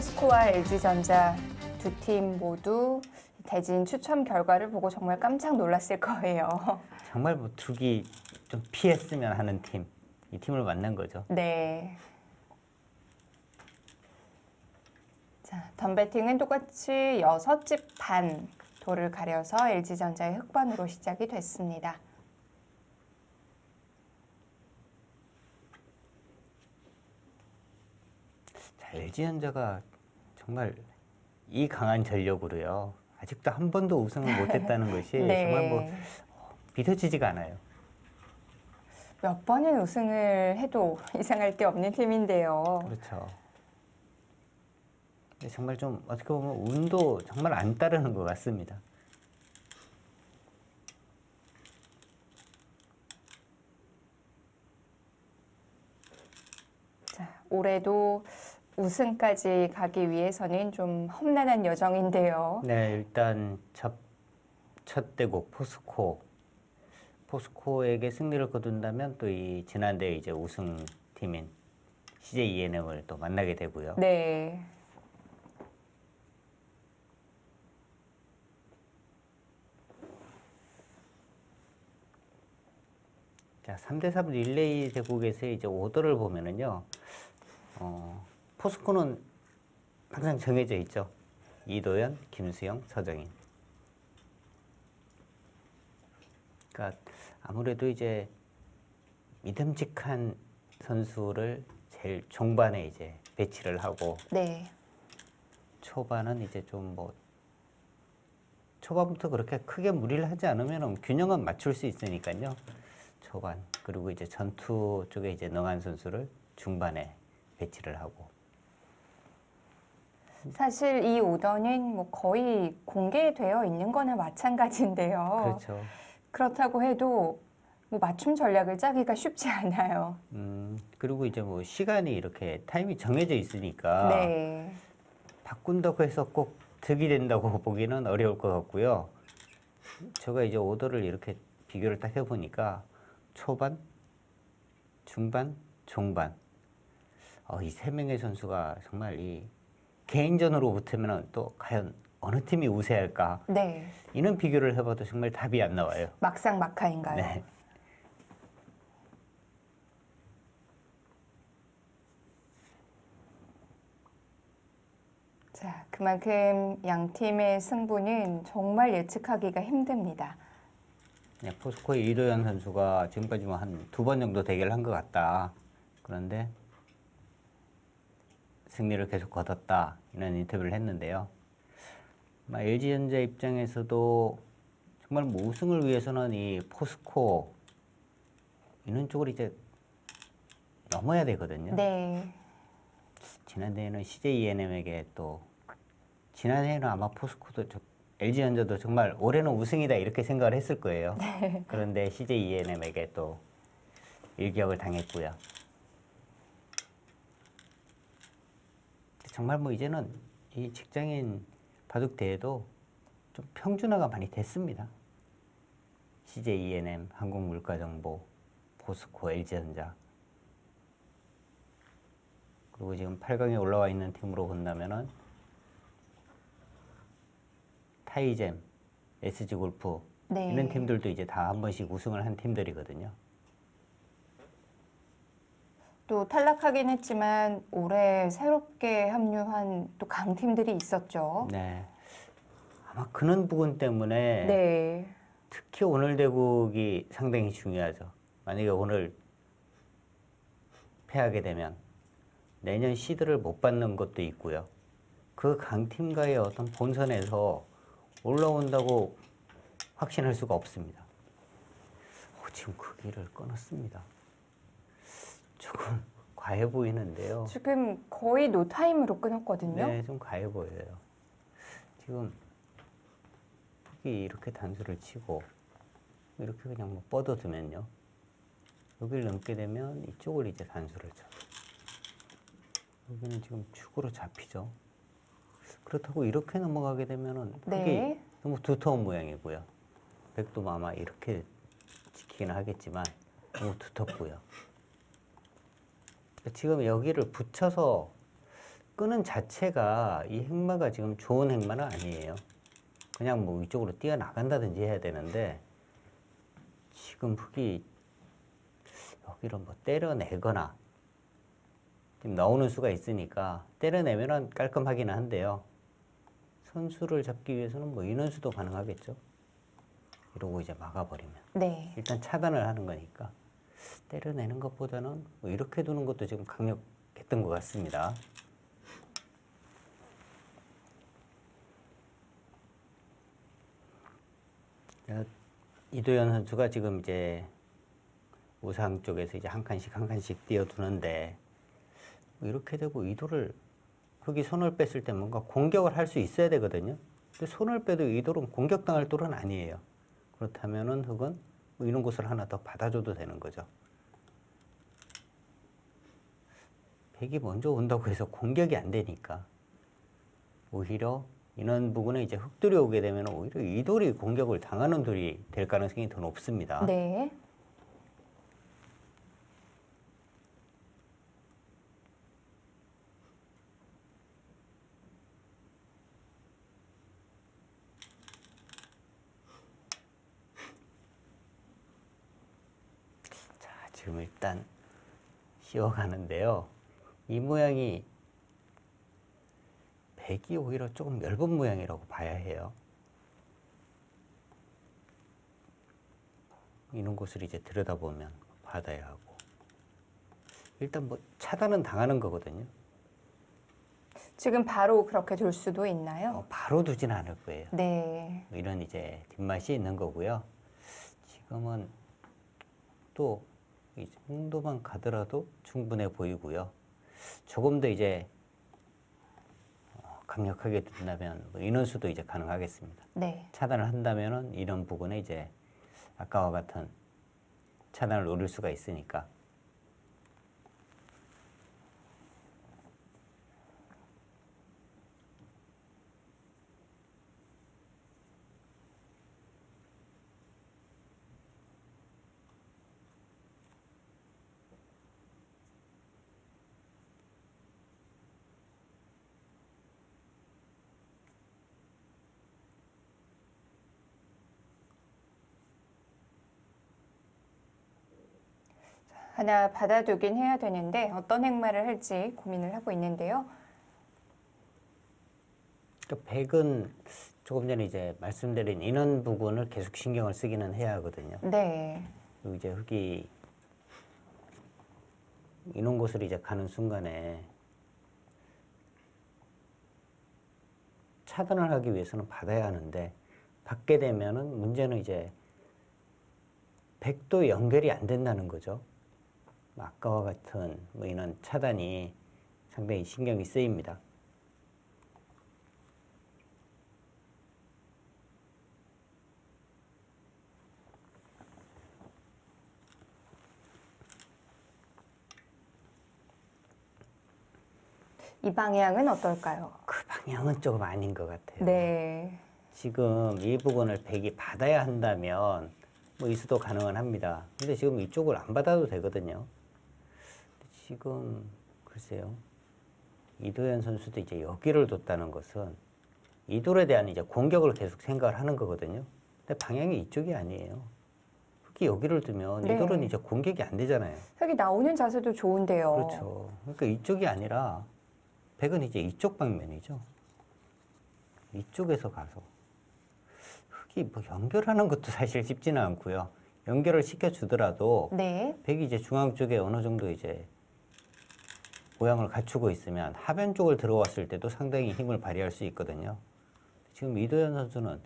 포스코와 LG전자 두 팀 모두 대진 추첨 결과를 보고 정말 깜짝 놀랐을 거예요. 정말 뭐 두기 좀 피했으면 하는 팀, 이 팀을 만난 거죠. 네. 자, 덤배팅은 똑같이 6집 반 돌을 가려서 LG전자의 흑반으로 시작이 됐습니다. 자, LG전자가 정말 이 강한 전력으로요. 아직도 한 번도 우승을 못했다는 것이 네. 정말 뭐 믿어지지가 않아요. 몇 번은 우승을 해도 이상할 게 없는 팀인데요. 그렇죠. 근데 정말 좀 어떻게 보면 운도 정말 안 따르는 것 같습니다. 자, 올해도 우승까지 가기 위해서는 좀 험난한 여정인데요. 네, 일단 첫 대국 포스코에게 승리를 거둔다면 또 이 지난대 이제 우승팀인 CJ ENM을 또 만나게 되고요. 네. 자, 3대3 릴레이 대국에서 이제 오더를 보면은요, 포스코는 항상 정해져 있죠. 이도현, 김수영, 서정인. 그러니까 아무래도 이제 믿음직한 선수를 제일 종반에 이제 배치를 하고, 네. 초반은 이제 좀 뭐 초반부터 그렇게 크게 무리를 하지 않으면 균형은 맞출 수 있으니까요. 초반 그리고 이제 전투 쪽에 이제 능한 선수를 중반에 배치를 하고. 사실 이 오더는 뭐 거의 공개되어 있는 거나 마찬가지인데요. 그렇죠. 그렇다고 해도 뭐 맞춤 전략을 짜기가 쉽지 않아요. 그리고 이제 뭐 시간이 이렇게 타임이 정해져 있으니까 네. 바꾼다고 해서 꼭 득이 된다고 보기는 어려울 것 같고요. 제가 이제 오더를 이렇게 비교를 딱 해보니까 초반, 중반, 종반 이 세 명의 선수가 정말 이 개인전으로 붙으면 또 과연 어느 팀이 우세할까? 네. 이런 비교를 해봐도 정말 답이 안 나와요. 막상 막하인가요? 네. 자, 그만큼 양 팀의 승부는 정말 예측하기가 힘듭니다. 네, 포스코의 이도현 선수가 지금까지 뭐 한 2번 정도 대결을 한 것 같다. 그런데 승리를 계속 거뒀다. 이런 인터뷰를 했는데요. LG전자 입장에서도 정말 뭐 우승을 위해서는 이 포스코 이런 쪽을 이제 넘어야 되거든요. 네. 지난해에는 CJ ENM에게 또 지난해에는 아마 포스코도 LG전자도 정말 올해는 우승이다 이렇게 생각을 했을 거예요. 네. 그런데 CJ ENM에게 또 일격을 당했고요. 정말 뭐 이제는 이 직장인 바둑 대회도 좀 평준화가 많이 됐습니다. CJ ENM, 한국물가정보, 포스코, LG전자. 그리고 지금 8강에 올라와 있는 팀으로 본다면은 타이젠, SG골프 네. 이런 팀들도 이제 다 한 번씩 우승을 한 팀들이거든요. 또 탈락하긴 했지만 올해 새롭게 합류한 또 강팀들이 있었죠. 네. 아마 그런 부분 때문에 네. 특히 오늘 대국이 상당히 중요하죠. 만약에 오늘 패하게 되면 내년 시드를 못 받는 것도 있고요. 그 강팀과의 어떤 본선에서 올라온다고 확신할 수가 없습니다. 지금 그 길을 끊었습니다. 조금 과해 보이는데요. 지금 거의 노타임으로 끊었거든요. 네, 좀 과해 보여요. 지금 흑이 이렇게 단수를 치고 이렇게 그냥 뭐 뻗어두면요. 여기를 넘게 되면 이쪽을 이제 단수를 쳐. 여기는 지금 축으로 잡히죠. 그렇다고 이렇게 넘어가게 되면은 흑이 네. 너무 두터운 모양이고요. 백도 아마 이렇게 지키기는 하겠지만 너무 두텁고요. 지금 여기를 붙여서 끄는 자체가 이 행마가 지금 좋은 행마는 아니에요. 그냥 뭐 이쪽으로 뛰어나간다든지 해야 되는데 지금 흙이 여기로 뭐 때려내거나 지금 나오는 수가 있으니까 때려내면은 깔끔하기는 한데요. 선수를 잡기 위해서는 뭐 인원수도 가능하겠죠. 이러고 이제 막아버리면. 네. 일단 차단을 하는 거니까 때려내는 것보다는 뭐 이렇게 두는 것도 지금 강력했던 것 같습니다. 이도현 선수가 지금 이제 우상 쪽에서 이제 한 칸씩 뛰어두는데 뭐 이렇게 되고 이도를 흙이 손을 뺐을 때 뭔가 공격을 할 수 있어야 되거든요. 근데 손을 빼도 이돌은 공격당할 돌은 아니에요. 그렇다면은 흙은 뭐 이런 곳을 하나 더 받아줘도 되는 거죠. 백이 먼저 온다고 해서 공격이 안 되니까 오히려 이런 부분에 이제 흙돌이 오게 되면 오히려 이 돌이 공격을 당하는 돌이 될 가능성이 더 높습니다. 네. 자, 지금 일단 씌워가는데요. 이 모양이 백이 오히려 조금 넓은 모양이라고 봐야 해요. 이런 곳을 이제 들여다보면 받아야 하고 일단 뭐 차단은 당하는 거거든요. 지금 바로 그렇게 둘 수도 있나요? 바로 두진 않을 거예요. 네. 이런 이제 뒷맛이 있는 거고요. 지금은 또 이 정도만 가더라도 충분해 보이고요. 조금 더 이제 강력하게 둔다면 뭐 인원수도 이제 가능하겠습니다. 네. 차단을 한다면은 이런 부분에 이제 아까와 같은 차단을 노릴 수가 있으니까. 하나 받아두긴 해야 되는데 어떤 행마를 할지 고민을 하고 있는데요. 그러니까 백은 조금 전에 이제 말씀드린 인원 부분을 계속 신경을 쓰기는 해야 하거든요. 네. 그리고 이제 흙이 인원 곳으로 이제 가는 순간에 차단을 하기 위해서는 받아야 하는데 받게 되면은 문제는 이제 백도 연결이 안 된다는 거죠. 아까와 같은 뭐 이런 차단이 상당히 신경이 쓰입니다. 이 방향은 어떨까요? 그 방향은 조금 아닌 것 같아요. 네. 지금 이 부분을 백이 받아야 한다면 뭐 이수도 가능은 합니다. 근데 지금 이쪽을 안 받아도 되거든요. 지금 글쎄요. 이도현 선수도 이제 여기를 뒀다는 것은 이 돌에 대한 이제 공격을 계속 생각을 하는 거거든요. 근데 방향이 이쪽이 아니에요. 흙이 여기를 두면 네. 이 돌은 이제 공격이 안 되잖아요. 여기 나오는 자세도 좋은데요. 그렇죠. 그러니까 이쪽이 아니라 백은 이제 이쪽 방면이죠. 이쪽에서 가서 흙이 뭐 연결하는 것도 사실 쉽지는 않고요. 연결을 시켜주더라도 네. 백이 이제 중앙 쪽에 어느 정도 이제 모양을 갖추고 있으면 하변 쪽을 들어왔을 때도 상당히 힘을 발휘할 수 있거든요. 지금 이도현 선수는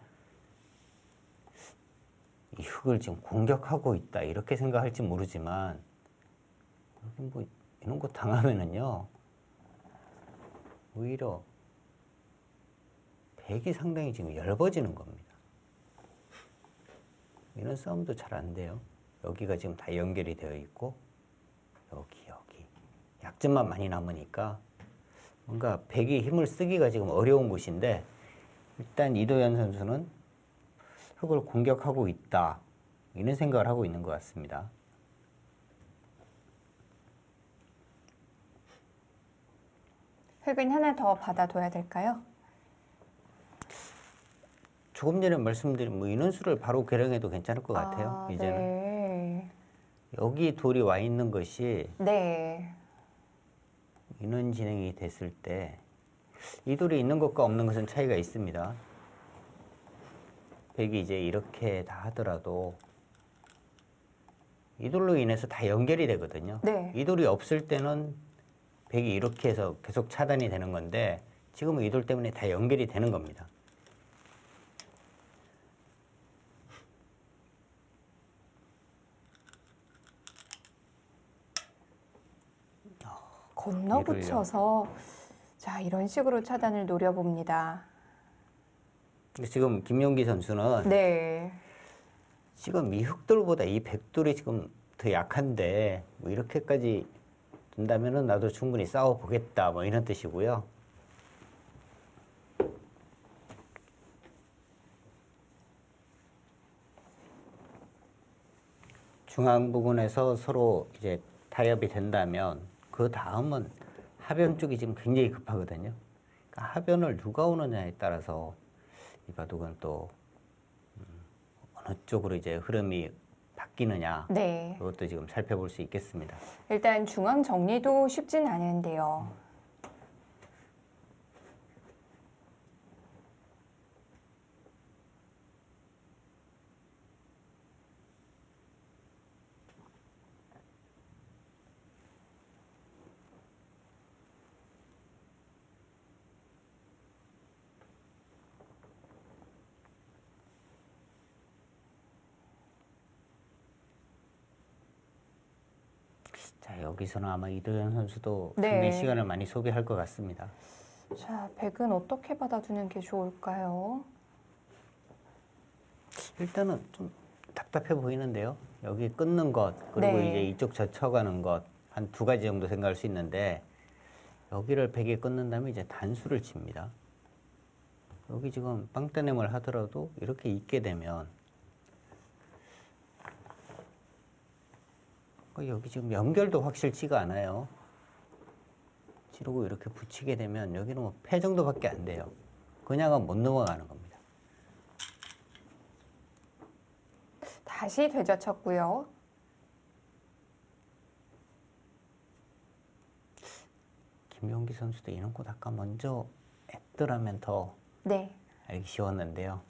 이 흙을 지금 공격하고 있다 이렇게 생각할지 모르지만 여기 뭐 이런 거 당하면은요 오히려 백이 상당히 지금 얇아지는 겁니다. 이런 싸움도 잘 안 돼요. 여기가 지금 다 연결이 되어 있고 여기 약점만 많이 남으니까 뭔가 백이 힘을 쓰기가 지금 어려운 곳인데 일단 이도현 선수는 흙을 공격하고 있다 이런 생각을 하고 있는 것 같습니다. 흙은 하나 더 받아둬야 될까요? 조금 전에 말씀드린 뭐 인원수를 바로 계량해도 괜찮을 것 같아요. 이제는 네. 여기 돌이 와 있는 것이 네. 인원 진행이 됐을 때 이 돌이 있는 것과 없는 것은 차이가 있습니다. 백이 이제 이렇게 다 하더라도 이 돌로 인해서 다 연결이 되거든요. 네. 이 돌이 없을 때는 백이 이렇게 해서 계속 차단이 되는 건데 지금은 이 돌 때문에 다 연결이 되는 겁니다. 건너 이를요. 붙여서 자, 이런 식으로 차단을 노려봅니다. 근데 지금 김용기 선수는 네. 지금 이 흑돌보다 이 백돌이 지금 더 약한데 뭐 이렇게까지 둔다면은 나도 충분히 싸워 보겠다 뭐 이런 뜻이고요. 중앙 부분에서 서로 이제 타협이 된다면 그 다음은 하변 쪽이 지금 굉장히 급하거든요. 그러니까 하변을 누가 오느냐에 따라서 이 바둑은 또 어느 쪽으로 이제 흐름이 바뀌느냐 네. 그것도 지금 살펴볼 수 있겠습니다. 일단 중앙 정리도 쉽진 않은데요. 자, 여기서는 아마 이도현 선수도 네. 상당히 시간을 많이 소비할 것 같습니다. 자, 백은 어떻게 받아두는 게 좋을까요? 일단은 좀 답답해 보이는데요. 여기 끊는 것, 그리고 네. 이제 이쪽 젖혀가는 것, 한 두 가지 정도 생각할 수 있는데, 여기를 백에 끊는다면 이제 단수를 칩니다. 여기 지금 빵따냄을 하더라도 이렇게 있게 되면, 여기 지금 연결도 확실치가 않아요. 치르고 이렇게 붙이게 되면 여기는 뭐 패 정도밖에 안 돼요. 그냥은 못 넘어가는 겁니다. 다시 되젖혔고요. 김용기 선수도 이런 곳 아까 먼저 했더라면 더 네. 알기 쉬웠는데요.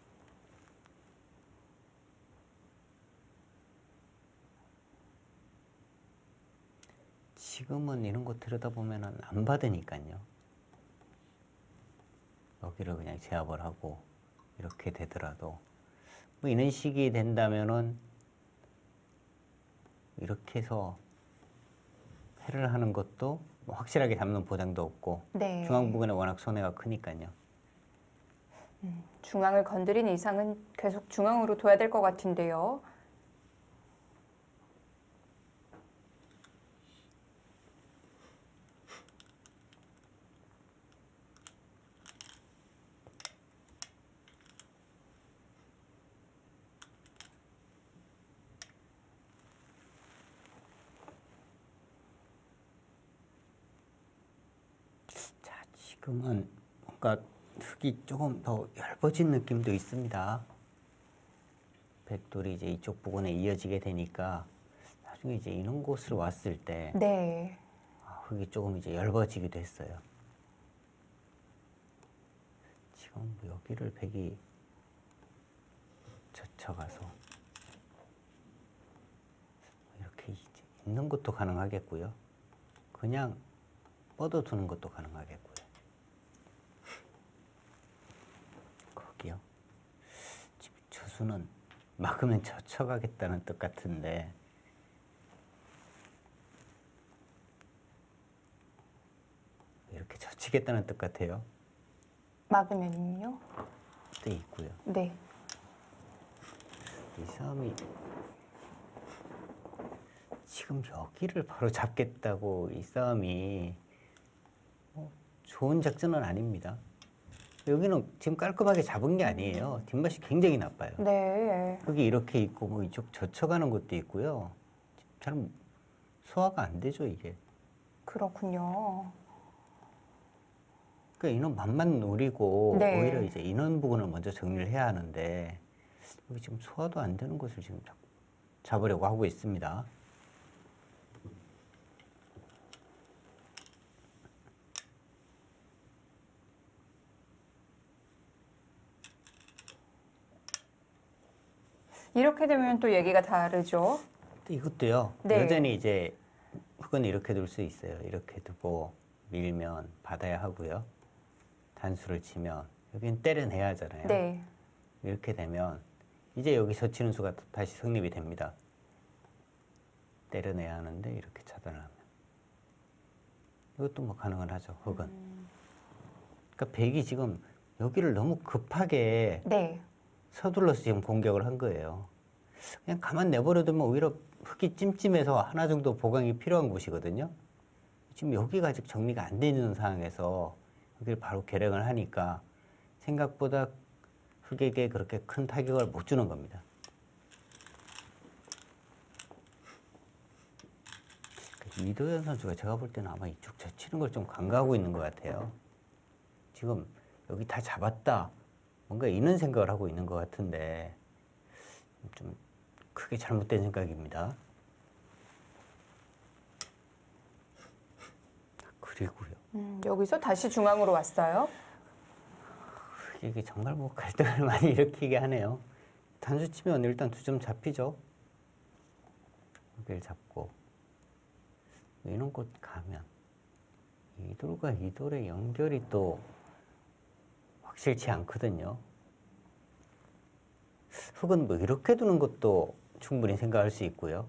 지금은 이런 거 들여다보면 안 받으니까요. 여기를 그냥 제압을 하고 이렇게 되더라도 뭐 이런 식이 된다면은 이렇게 해서 패를 하는 것도 뭐 확실하게 잡는 보장도 없고 네. 중앙 부분에 워낙 손해가 크니까요. 중앙을 건드린 이상은 계속 중앙으로 둬야 될 것 같은데요. 자, 지금은 뭔가 흙이 조금 더 얇아진 느낌도 있습니다. 백돌이 이제 이쪽 부분에 이어지게 되니까 나중에 이제 이런 곳을 왔을 때 네. 흙이 조금 이제 얇아지기도 했어요. 지금 뭐 여기를 백이 젖혀가서 이렇게 이제 있는 것도 가능하겠고요. 그냥 뻗어두는 것도 가능하겠고요. 거기요. 지금 저수는 막으면 젖혀가겠다는 뜻 같은데 이렇게 젖히겠다는 뜻 같아요. 막으면요? 또 있고요. 네. 이 싸움이 지금 여기를 바로 잡겠다고 이 싸움이 좋은 작전은 아닙니다. 여기는 지금 깔끔하게 잡은 게 아니에요. 뒷맛이 굉장히 나빠요. 네. 여기 이렇게 있고 뭐 이쪽 젖혀가는 것도 있고요. 잘 소화가 안 되죠, 이게. 그렇군요. 그러니까 인원 만만 노리고 네. 오히려 이제 인원 부분을 먼저 정리를 해야 하는데 여기 지금 소화도 안 되는 것을 지금 잡으려고 하고 있습니다. 이렇게 되면 또 얘기가 다르죠. 근데 이것도요. 네. 여전히 이제 흙은 이렇게 둘 수 있어요. 이렇게 두고 밀면 받아야 하고요. 단수를 치면 여기는 때려내야 하잖아요. 네. 이렇게 되면 이제 여기 젖히는 수가 다시 성립이 됩니다. 때려내야 하는데 이렇게 차단을 하면 이것도 뭐 가능은 하죠. 흙은. 그러니까 백이 지금 여기를 너무 급하게 네. 서둘러서 지금 공격을 한 거예요. 그냥 가만 내버려두면 오히려 흙이 찜찜해서 하나 정도 보강이 필요한 곳이거든요. 지금 여기가 아직 정리가 안 돼 있는 상황에서 여기를 바로 개량을 하니까 생각보다 흙에게 그렇게 큰 타격을 못 주는 겁니다. 이도현 선수가 제가 볼 때는 아마 이쪽 젖히는 걸 좀 간과하고 있는 것 같아요. 지금 여기 다 잡았다. 뭔가 이런 생각을 하고 있는 것 같은데 좀 크게 잘못된 생각입니다. 그리고요. 여기서 다시 중앙으로 왔어요. 이게 정말 뭐 갈등을 많이 일으키게 하네요. 단수 치면 일단 2점 잡히죠. 여기를 잡고 이런 곳 가면 이 돌과 이 돌의 연결이 또 확실치 않거든요. 흙은 뭐 이렇게 두는 것도 충분히 생각할 수 있고요.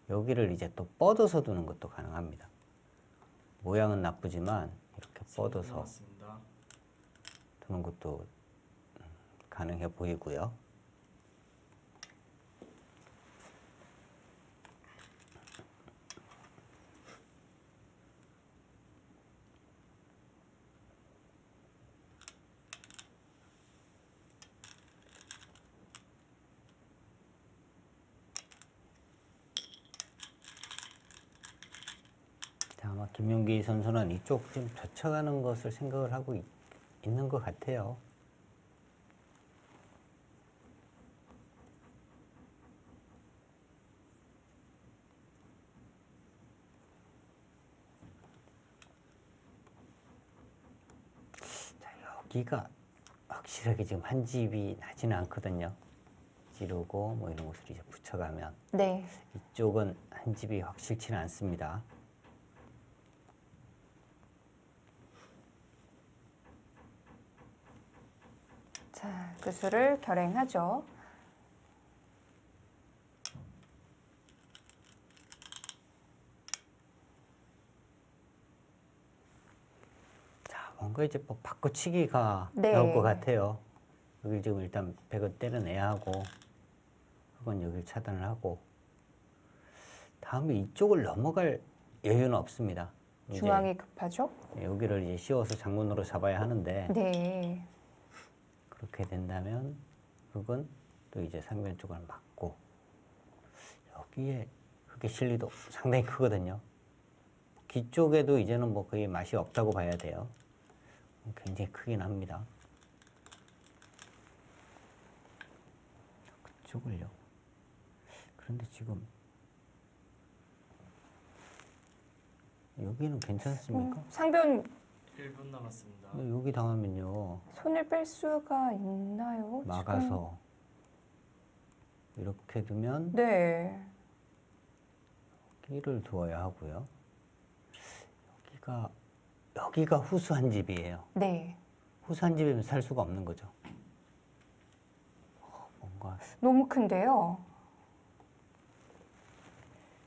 여기를 이제 또 뻗어서 두는 것도 가능합니다. 모양은 나쁘지만 이렇게 뻗어서 두는 것도 가능해 보이고요. 아마 김용기 선수는 이쪽 좀 젖혀가는 것을 생각을 하고 있는 것 같아요. 자, 여기가 확실하게 지금 한 집이 나지는 않거든요. 지르고 뭐 이런 것을 이제 붙여가면 네. 이쪽은 한 집이 확실치는 않습니다. 자, 그 수를 결행하죠. 자, 뭔가 이제 뭐 바꿔치기가 네. 나올 것 같아요. 여기 지금 일단 백은 때려내야 하고 흙은 여기를 차단을 하고 다음에 이쪽을 넘어갈 여유는 없습니다. 이제 중앙이 급하죠? 여기를 이제 씌워서 장문으로 잡아야 하는데 네. 그렇게 된다면 흙은 또 이제 상변 쪽을 막고 여기에 흙의 실리도 상당히 크거든요. 뒤쪽에도 이제는 뭐 거의 맛이 없다고 봐야 돼요. 굉장히 크긴 합니다. 그쪽을요. 그런데 지금 여기는 괜찮습니까? 상변 1분 남았습니다. 여기 당하면요. 손을 뺄 수가 있나요? 막아서 이렇게 두면 지금? 네. 여기를 두어야 하고요. 여기가 후수한 집이에요. 네. 후수한 집이면 살 수가 없는 거죠. 뭔가 너무 큰데요.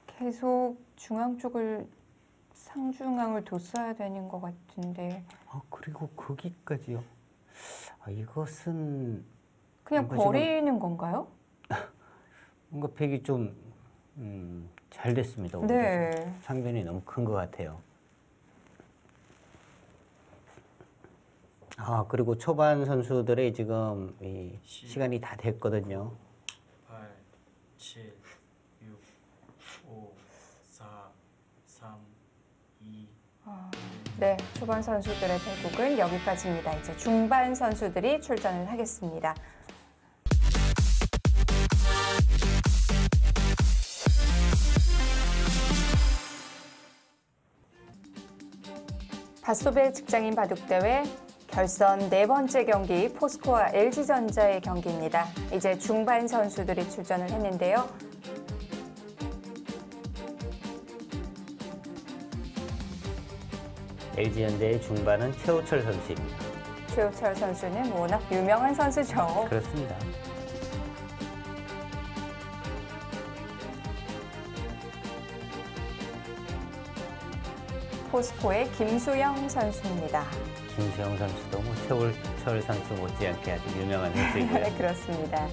계속 중앙 쪽을 상중앙을 뒀어야 되는 것 같은데 그리고 거기까지요. 이것은 그냥 뭔가 지금 버리는 건가요? 뭔가 백이 좀 잘 됐습니다. 오히려 네. 좀 상변이 너무 큰 것 같아요. 그리고 초반 선수들의 지금 이 시간이 다 됐거든요. 8, 7, 6, 5, 4, 3, 2, 네, 초반 선수들의 대국은 여기까지입니다. 이제 중반 선수들이 출전을 하겠습니다. 밭소배 직장인 바둑대회 결선 네 번째 경기 포스코와 LG전자의 경기입니다. 이제 중반 선수들이 출전을 했는데요. LG현대의 중반은 최호철 선수입니다. 최우철 선수는 워낙 유명한 선수죠. 그렇습니다. 포스코의 김수영 선수입니다. 김수영 선수도 뭐 최호철 선수 못지않게 아주 유명한 선수이고요. 네, 그렇습니다.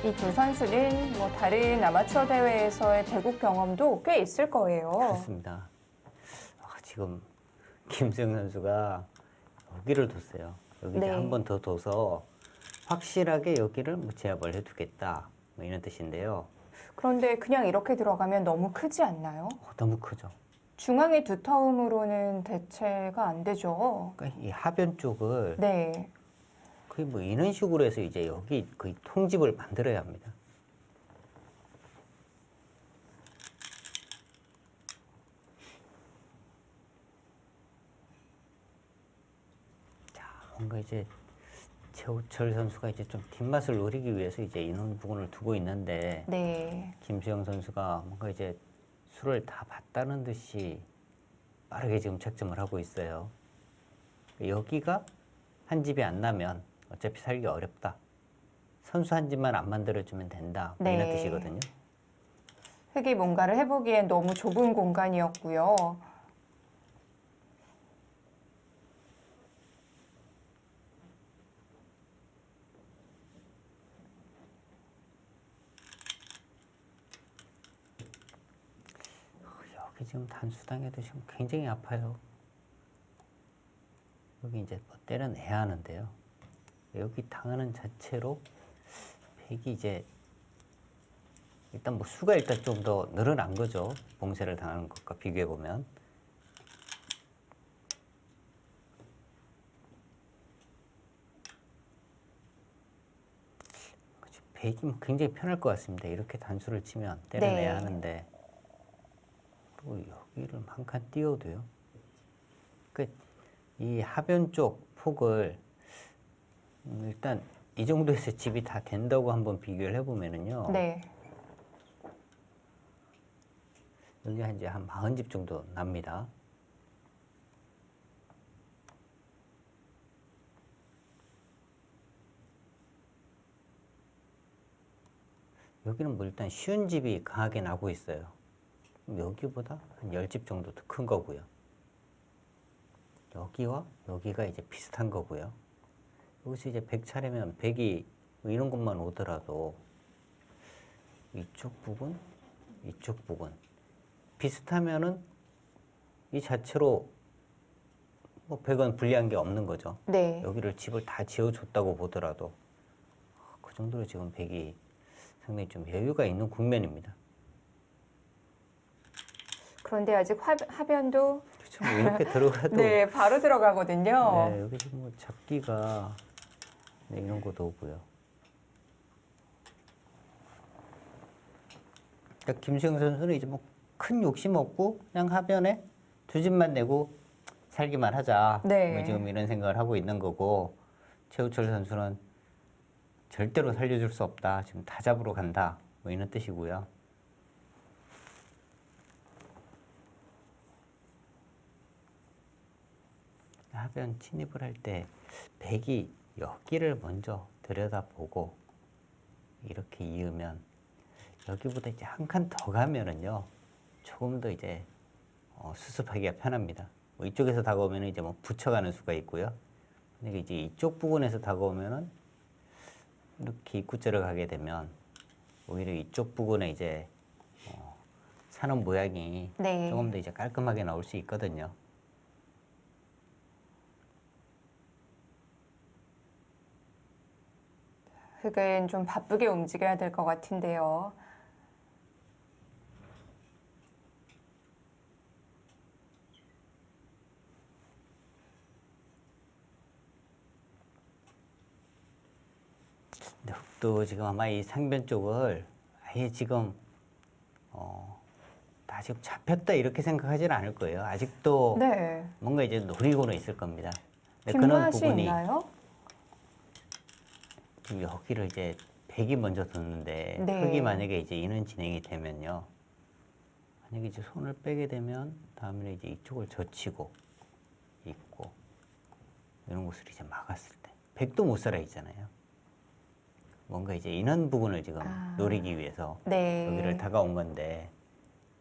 이 두 선수는 뭐 다른 아마추어 대회에서의 대국 경험도 꽤 있을 거예요. 그렇습니다. 지금 김수영 선수가 여기를 뒀어요. 여기 네. 한 번 더 둬서 확실하게 여기를 뭐 제압을 해두겠다. 뭐 이런 뜻인데요. 그런데 그냥 이렇게 들어가면 너무 크지 않나요? 너무 크죠. 중앙의 두터움으로는 대체가 안 되죠. 그러니까 이 하변 쪽을 네. 거의 뭐 이런 식으로 해서 이제 여기 거의 통집을 만들어야 합니다. 자, 뭔가 이제 최호철 선수가 이제 좀 뒷맛을 노리기 위해서 이제 이런 부분을 두고 있는데 네. 김수영 선수가 뭔가 이제 수를 다 봤다는 듯이 빠르게 지금 책점을 하고 있어요. 여기가 한 집이 안 나면 어차피 살기 어렵다. 선수 한 집만 안 만들어주면 된다. 뭐 이런 네. 뜻이거든요. 흙이 뭔가를 해보기엔 너무 좁은 공간이었고요. 여기 지금 단수당해도 지금 굉장히 아파요. 여기 이제 뭐 때려내야 하는데요. 여기 당하는 자체로 백이 이제 일단 뭐 수가 일단 좀 더 늘어난 거죠. 봉쇄를 당하는 것과 비교해 보면. 백이 뭐 굉장히 편할 것 같습니다. 이렇게 단수를 치면 때려내야 네. 하는데 또 여기를 한 칸 띄워도요. 이 하변 쪽 폭을 일단 이 정도에서 집이 다 된다고 한번 비교를 해보면은요. 네. 여기 이제 한 40집 정도 납니다. 여기는 뭐 일단 쉬운 집이 강하게 나고 있어요. 여기보다 한 10집 정도 더 큰 거고요. 여기와 여기가 이제 비슷한 거고요. 여기서 이제 100차례면 100이 뭐 이런 것만 오더라도 이쪽 부분, 이쪽 부분 비슷하면은 이 자체로 뭐 100원 불리한 게 없는 거죠. 네. 여기를 집을 다 지어줬다고 보더라도 그 정도로 지금 100이 상당히 좀 여유가 있는 국면입니다. 그런데 아직 하변도 그렇죠. 뭐 이렇게 들어가도 네, 바로 들어가거든요. 네, 여기 지금 뭐 잡기가 네, 이런 것도 오고요. 그러니까 김수영 선수는 이제 뭐 큰 욕심 없고 그냥 하변에 두 집만 내고 살기만 하자. 네. 뭐 지금 이런 생각을 하고 있는 거고 최우철 선수는 절대로 살려줄 수 없다. 지금 다 잡으러 간다. 뭐 이런 뜻이고요. 하변 침입을 할 때 백이 여기를 먼저 들여다보고 이렇게 이으면 여기보다 이제 한 칸 더 가면은요 조금 더 이제 수습하기가 편합니다. 뭐 이쪽에서 다가오면은 이제 뭐 붙여가는 수가 있고요. 근데 이제 이쪽 부분에서 다가오면은 이렇게 입구째를 가게 되면 오히려 이쪽 부분에 이제 사는 모양이 네. 조금 더 이제 깔끔하게 나올 수 있거든요. 흙은 좀 바쁘게 움직여야 될 것 같은데요. 근데 흙도 지금 아마 이 상변 쪽을 아예 지금 다 지금 잡혔다 이렇게 생각하지는 않을 거예요. 아직도 네. 뭔가 이제 노리고는 있을 겁니다. 근데 뒷맛이 있나요? 지금 여기를 이제 백이 먼저 뒀는데 네. 흙이 만약에 이제 이는 진행이 되면요. 만약에 이제 손을 빼게 되면 다음에 이제 이쪽을 젖히고 있고 이런 곳을 이제 막았을 때 백도 못 살아 있잖아요. 뭔가 이제 인원 부분을 지금 노리기 위해서 네. 여기를 다가온 건데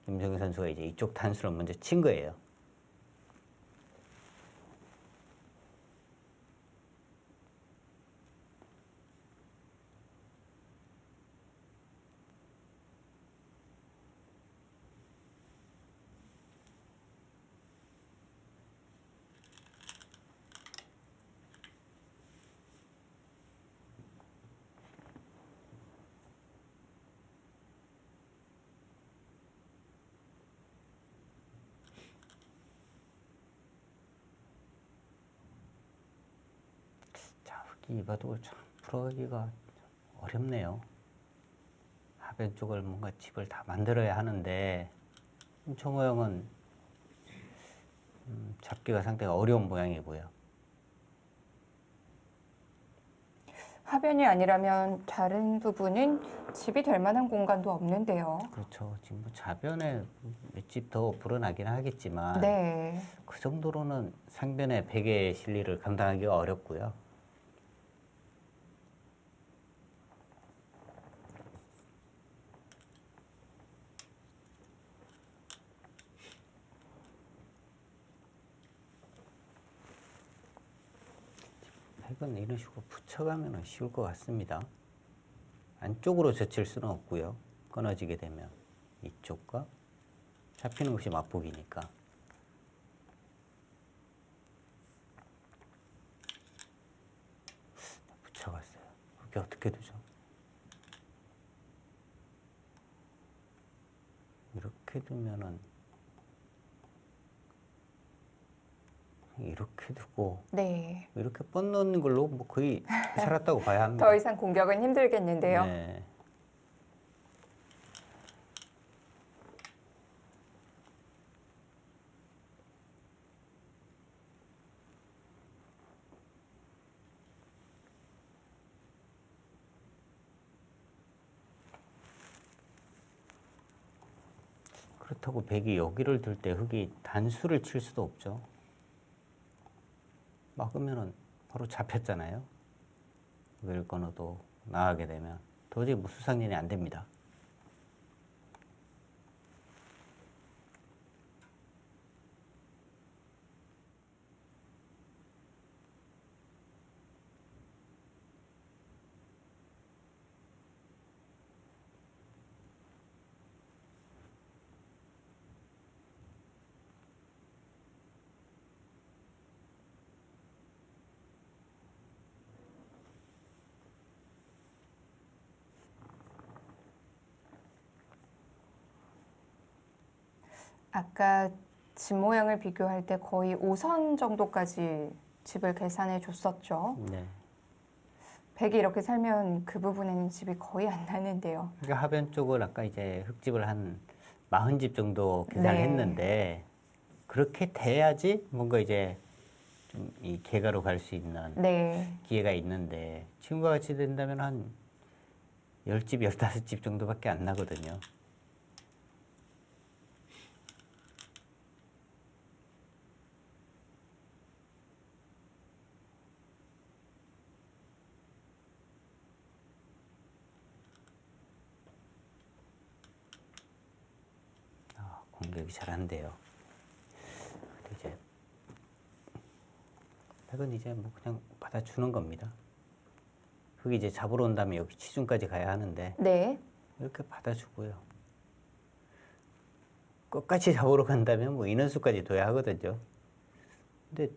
김정희 선수가 이제 이쪽 단수를 먼저 친 거예요. 자, 흙이 이 바둑을 참 풀어가기가 어렵네요. 하변 쪽을 뭔가 집을 다 만들어야 하는데 저 모양은 잡기가 상당히 어려운 모양이고요. 하변이 아니라면 다른 부분은 집이 될 만한 공간도 없는데요. 그렇죠. 지금 뭐 좌변에 몇 집 더 불어나긴 하겠지만 네. 그 정도로는 상변의 백의 실리를 감당하기가 어렵고요. 백은 이런 식으로 붙여가면 쉬울 것 같습니다. 안쪽으로 젖힐 수는 없고요. 끊어지게 되면 이쪽과 잡히는 것이 맞보기니까. 붙여갔어요. 그게 어떻게 되죠? 이렇게 두면은 이렇게 두고 네. 이렇게 뻗는 걸로 뭐 거의 살았다고 봐야 합니다. 더 이상 공격은 힘들겠는데요. 네. 그렇다고 백이 여기를 들 때 흙이 단수를 칠 수도 없죠. 막으면은 바로 잡혔잖아요. 여기를 끊어도 나가게 되면 도저히 무수상진이 안 됩니다. 아까 집 모양을 비교할 때 거의 5선 정도까지 집을 계산해 줬었죠. 네. 백이 이렇게 살면 그 부분에는 집이 거의 안 나는데요. 그러니까 하변 쪽을 아까 이제 흙집을 한 40집 정도 계산을 네. 했는데 그렇게 돼야지 뭔가 이제 좀 이 개가로 갈 수 있는 네. 기회가 있는데 지금과 같이 된다면 한 10집, 15집 정도밖에 안 나거든요. 공격이 잘 안 돼요. 근데 이제 백은 이제 뭐 그냥 받아주는 겁니다. 흙이 이제 잡으러 온 다음에 여기 치중까지 가야 하는데 네. 이렇게 받아주고요. 끝까지 잡으러 간다면 뭐 인원수까지 둬야 하거든요. 근데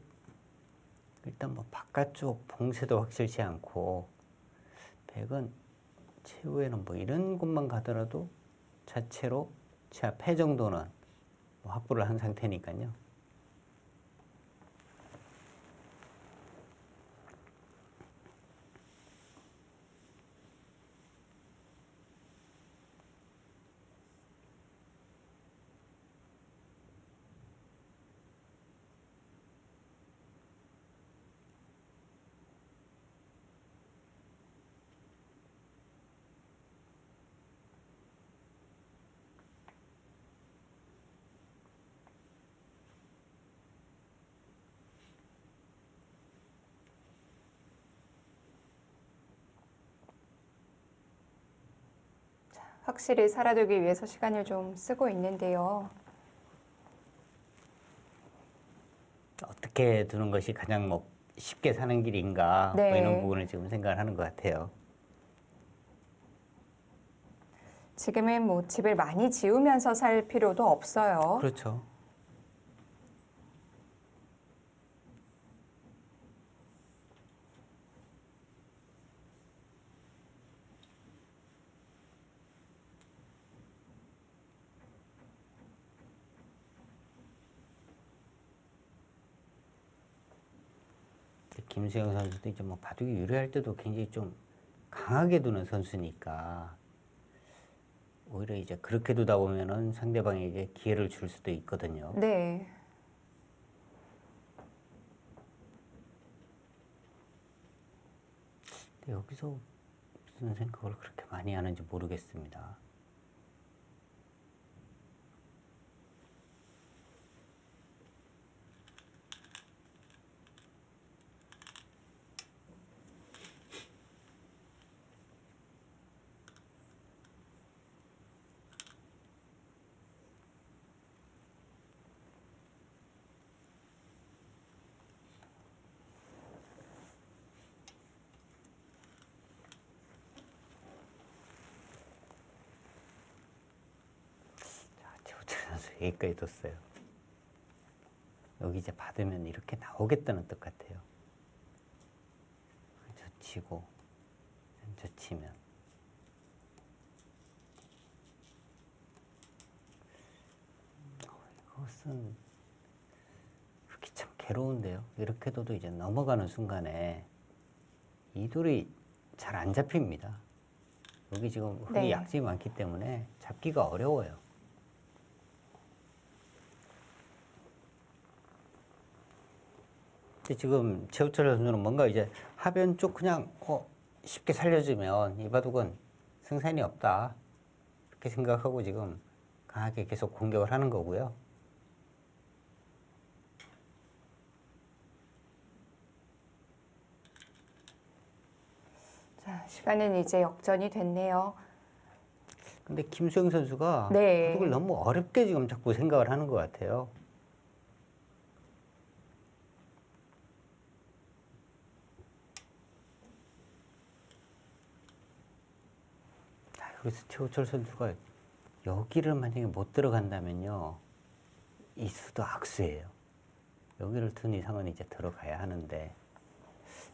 일단 뭐 바깥쪽 봉쇄도 확실치 않고 100은 최후에는 뭐 이런 곳만 가더라도 자체로 최하 패 정도는 뭐 확보를 한 상태니까요. 확실히 살아두기 위해서 시간을 좀 쓰고 있는데요. 어떻게 두는 것이 가장 뭐 쉽게 사는 길인가 네. 뭐 이런 부분을 지금 생각을 하는 것 같아요. 지금은 뭐 집을 많이 지으면서 살 필요도 없어요. 그렇죠. 김수영 선수도 이제 뭐 바둑이 유리할 때도 굉장히 좀 강하게 두는 선수니까 오히려 이제 그렇게 두다 보면은 상대방에게 기회를 줄 수도 있거든요. 네. 근데 여기서 무슨 생각을 그렇게 많이 하는지 모르겠습니다. 최우철 선수 여기까지 뒀어요. 여기 이제 받으면 이렇게 나오겠다는 뜻 같아요. 저 치고 저 치면 이것은 그렇게 참 괴로운데요. 이렇게 둬도 이제 넘어가는 순간에 이 돌이 잘 안 잡힙니다. 여기 지금 흙이 네. 약점이 많기 때문에 잡기가 어려워요. 근데 지금 최우철 선수는 뭔가 이제 하변 쪽 그냥 쉽게 살려주면 이 바둑은 승산이 없다 이렇게 생각하고 지금 강하게 계속 공격을 하는 거고요. 자, 시간은 이제 역전이 됐네요. 근데 김수영 선수가 네. 바둑을 너무 어렵게 지금 자꾸 생각을 하는 것 같아요. 여기서 최우철 선수가 여기를 만약에 못 들어간다면요, 이 수도 악수예요. 여기를 둔 이상은 이제 들어가야 하는데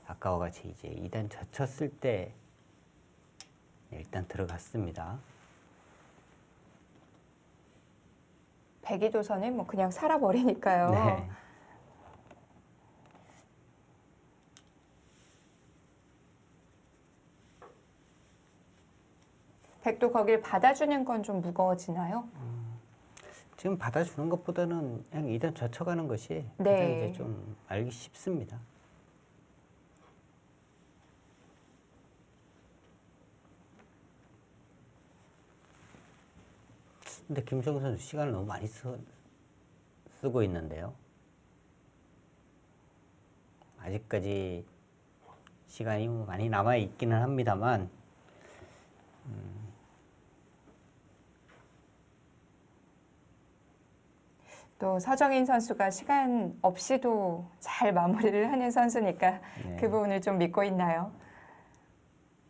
아까와 같이 이제 2단 젖혔을 때 일단 들어갔습니다. 백이도선은 뭐 그냥 살아버리니까요. 네. 백도 거길 받아주는 건 좀 무거워지나요? 지금 받아주는 것보다는 그냥 2단 젖혀가는 것이 가장 네. 이제 좀 알기 쉽습니다. 근데 김정은 선수 시간을 너무 많이 쓰고 있는데요. 아직까지 시간이 많이 남아 있기는 합니다만, 또 서정인 선수가 시간 없이도 잘 마무리를 하는 선수니까 네. 그 부분을 좀 믿고 있나요?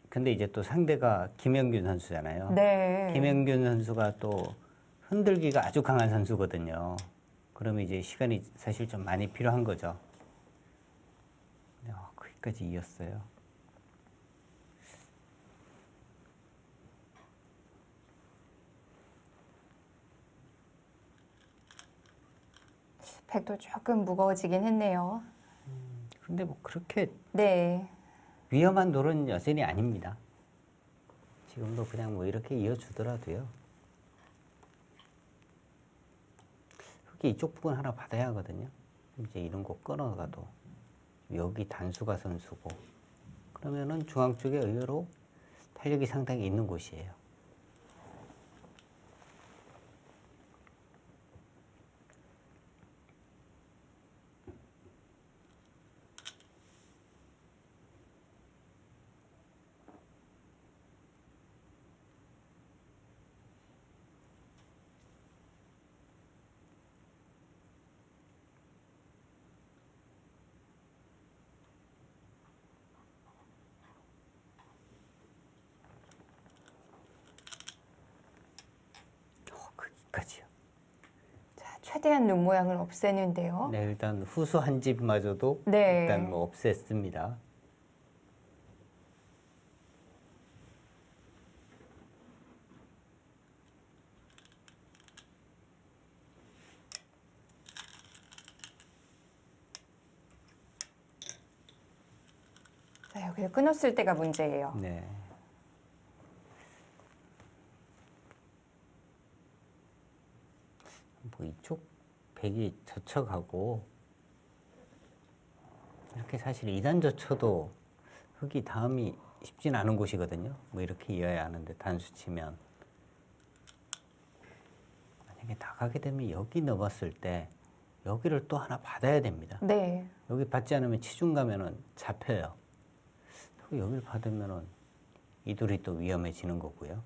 근데 이제 또 상대가 김영균 선수잖아요. 네. 김영균 선수가 또 흔들기가 아주 강한 선수거든요. 그러면 이제 시간이 사실 좀 많이 필요한 거죠. 거기까지 이었어요. 백도 조금 무거워지긴 했네요. 근데 뭐 그렇게 네. 위험한 돌은 여전히 아닙니다. 지금도 그냥 뭐 이렇게 이어주더라도요. 흙이 이쪽 부분 하나 받아야 하거든요. 이제 이런 거 끊어가도 여기 단수가 선수고 그러면은 중앙 쪽에 의외로 탄력이 상당히 있는 곳이에요. 거기까지요. 자, 최대한 눈 모양을 없애는데요. 네, 일단 후수 한 집마저도 네. 일단 뭐 없앴습니다. 자, 여기를 끊었을 때가 문제예요. 네. 뭐 이쪽 백이 젖혀가고 이렇게 사실 2단 젖혀도 흙이 다음이 쉽진 않은 곳이거든요. 뭐 이렇게 이어야 하는데 단수 치면 만약에 나가게 되면 여기 넘었을 때 여기를 또 하나 받아야 됩니다. 네. 여기 받지 않으면 치중 가면은 잡혀요. 여기를 받으면은 이 돌이 또 위험해지는 거고요.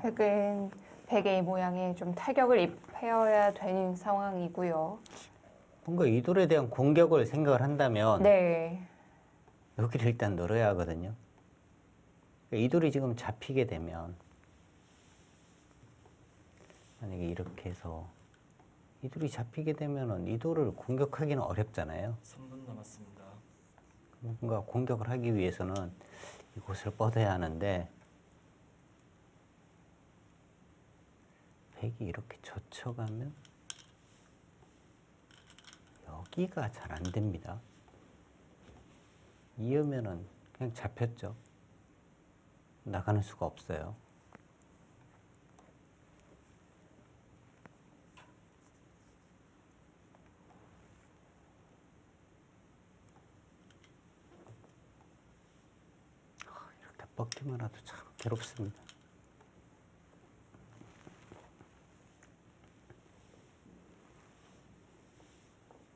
흙은 백의 모양에 좀 타격을 입혀야 되는 상황이고요. 뭔가 이 돌에 대한 공격을 생각을 한다면 네. 여기를 일단 늘어야 하거든요. 이 돌이 지금 잡히게 되면 만약에 이렇게 해서 이 돌이 잡히게 되면은 이 돌을 공격하기는 어렵잖아요. 3분 남았습니다. 뭔가 공격을 하기 위해서는 이곳을 뻗어야 하는데 백이 이렇게 젖혀가면 여기가 잘 안 됩니다. 이으면은 그냥 잡혔죠. 나가는 수가 없어요. 이렇게 뻗기만 해도 참 괴롭습니다.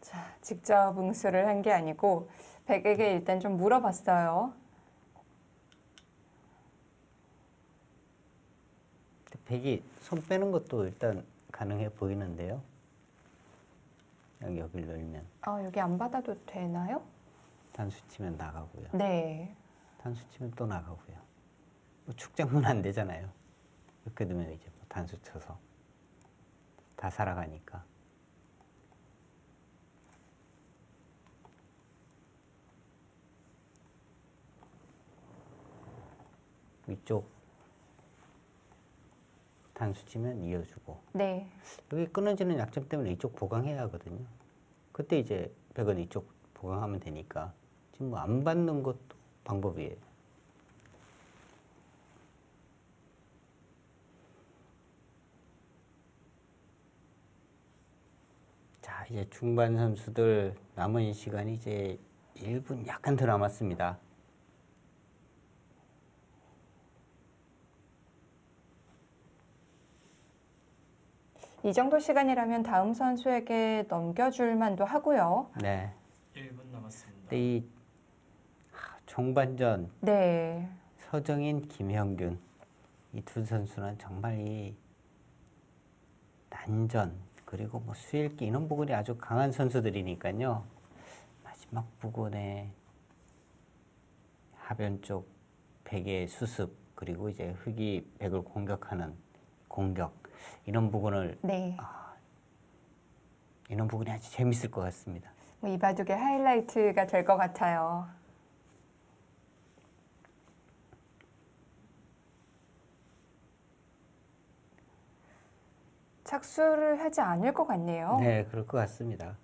자, 직접 응수를 한 게 아니고 백에게 일단 좀 물어봤어요. 백이 손 빼는 것도 일단 가능해 보이는데요. 여기를 넣으면 아, 여기 안 받아도 되나요? 단수 치면 나가고요. 네. 단수 치면 또 나가고요. 뭐 축장문 안 되잖아요. 이렇게 되면 이제 뭐 단수 쳐서 다 살아가니까. 이쪽 단수 치면 이어주고 네. 여기 끊어지는 약점 때문에 이쪽 보강해야 하거든요. 그때 이제 백은 이쪽 보강하면 되니까 지금 뭐 안 받는 것도 방법이에요. 자, 이제 중반 선수들 남은 시간이 이제 1분 약간 더 남았습니다. 이 정도 시간이라면 다음 선수에게 넘겨줄 만도 하고요. 네. 1분 남았습니다. 근데 이 종반전 네. 서정인, 김형균 이 두 선수는 정말 이 난전 그리고 뭐 수일기 이런 부분이 아주 강한 선수들이니까요. 마지막 부근에 하변 쪽 백의 수습 그리고 이제 흑이 백을 공격하는 공격 이런 부분을 네. 이런 부분이 아주 재밌을 것 같습니다. 뭐 이 바둑의 하이라이트가 될 것 같아요. 착수를 하지 않을 것 같네요. 네, 그럴 것 같습니다.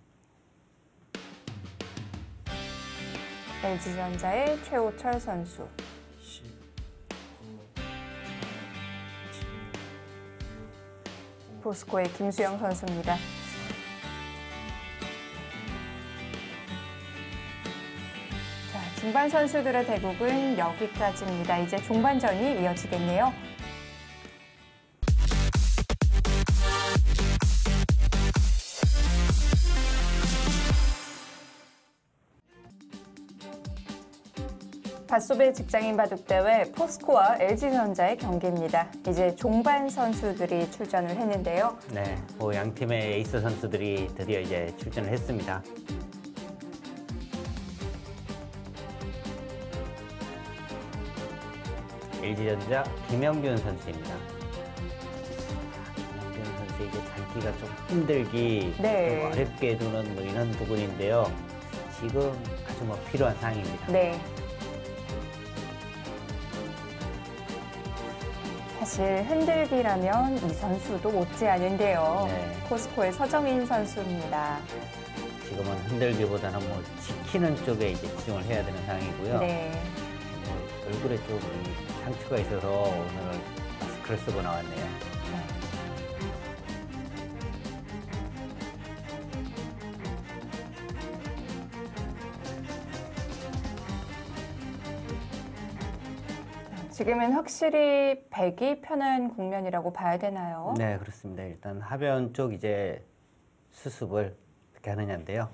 LG전자의 최호철 선수. 10, 9, 8, 7, 6, 5, 포스코의 김수영 선수입니다. 자, 중반 선수들의 대국은 여기까지입니다. 이제 종반전이 이어지겠네요. 닷소벨 직장인 바둑대회 포스코와 LG전자의 경기입니다. 이제 종반 선수들이 출전을 했는데요. 네, 양 팀의 에이스 선수들이 드디어 이제 출전을 했습니다. LG전자 김영균 선수입니다. 김영균 선수의 이제 잡기가 좀 힘들기, 네. 좀 어렵게 두는 뭐 이런 부분인데요. 지금 아주 뭐 필요한 상황입니다. 네. 사실 흔들기라면 이 선수도 못지않은데요. 네. 포스코의 서정인 선수입니다. 지금은 흔들기보다는 뭐 지키는 쪽에 이제 집중을 해야 되는 상황이고요. 네. 얼굴에 좀 이 상처가 있어서 오늘 마스크를 쓰고 나왔네요. 지금은 확실히 백이 편한 국면이라고 봐야 되나요? 네, 그렇습니다. 일단 하변 쪽 이제 수습을 어떻게 하느냐인데요.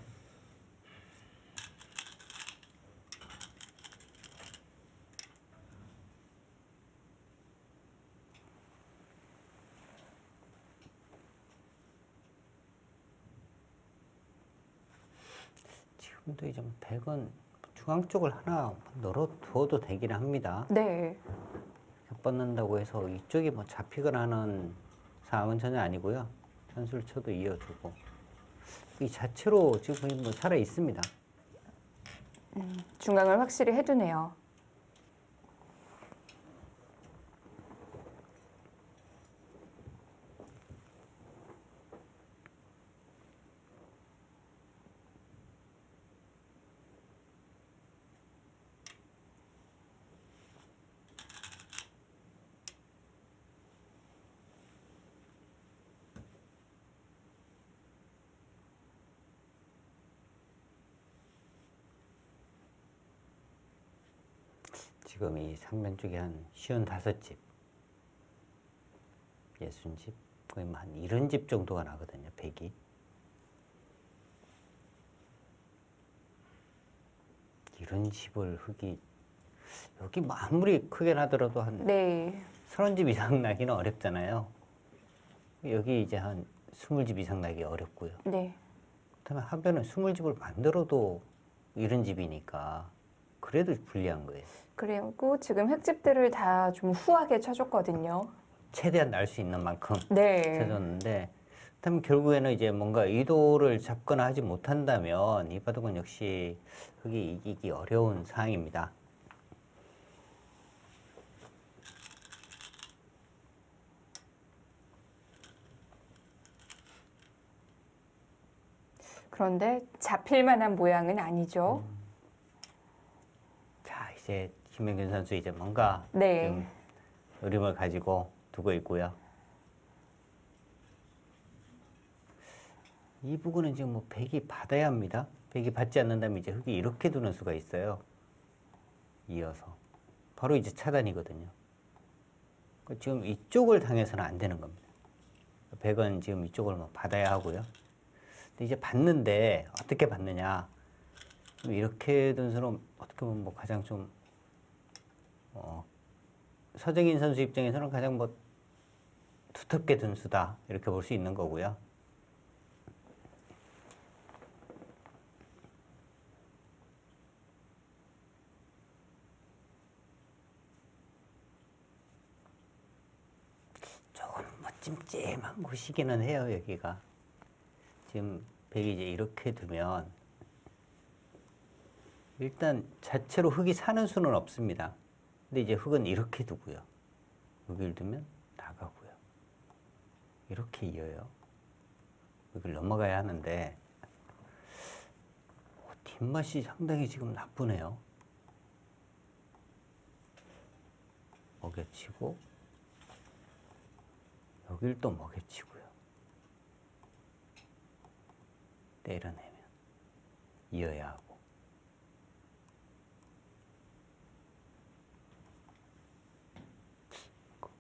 지금도 이제 백은 중앙 쪽을 하나 널어두어도 되긴 합니다. 네. 뻗는다고 해서 이쪽이 뭐 잡히거나 하는 상황은 전혀 아니고요. 현수를 쳐도 이어주고 이 자체로 지금 뭐 살아 있습니다. 중앙을 확실히 해두네요. 지금 이 상면 쪽에 한 55집, 60집, 거의 한 70집 정도가 나거든요, 백이. 이런 집을 흙이 여기 뭐 아무리 크게 나더라도 한 네. 30집 이상 나기는 어렵잖아요. 여기 이제 한 20집 이상 나기 어렵고요. 네. 그다음에 한편은 20집을 만들어도 이런 집이니까 그래도 불리한 거예요. 그리고 지금 흙집들을 다 좀 후하게 쳐줬거든요. 최대한 날 수 있는 만큼 네. 쳐줬는데 그다음에 결국에는 이제 뭔가 의도를 잡거나 하지 못한다면 이 바둑은 역시 흙이 이기기 어려운 상황입니다. 그런데 잡힐 만한 모양은 아니죠. 자, 이제 김명균 선수 이제 뭔가 네. 지금 그림을 가지고 두고 있고요. 이 부분은 지금 뭐 백이 받아야 합니다. 백이 받지 않는다면 이제 흙이 이렇게 두는 수가 있어요. 이어서 바로 이제 차단이거든요. 지금 이쪽을 당해서는 안 되는 겁니다. 백은 지금 이쪽을 뭐 받아야 하고요. 근데 이제 받는데 어떻게 받느냐? 이렇게 둔 수는 어떻게 보면 뭐 가장 좀 서정인 선수 입장에서는 가장 뭐 두텁게 둔 수다 이렇게 볼 수 있는 거고요. 조금 뭐 찜찜한 곳이기는 해요. 여기가 지금 백이 이제 이렇게 두면 일단 자체로 흙이 사는 수는 없습니다. 근데 이제 흙은 이렇게 두고요. 여기를 두면 나가고요. 이렇게 이어요. 여기를 넘어가야 하는데 뒷맛이 상당히 지금 나쁘네요. 먹여치고 여길 또 먹여치고요. 때려내면 이어야 하고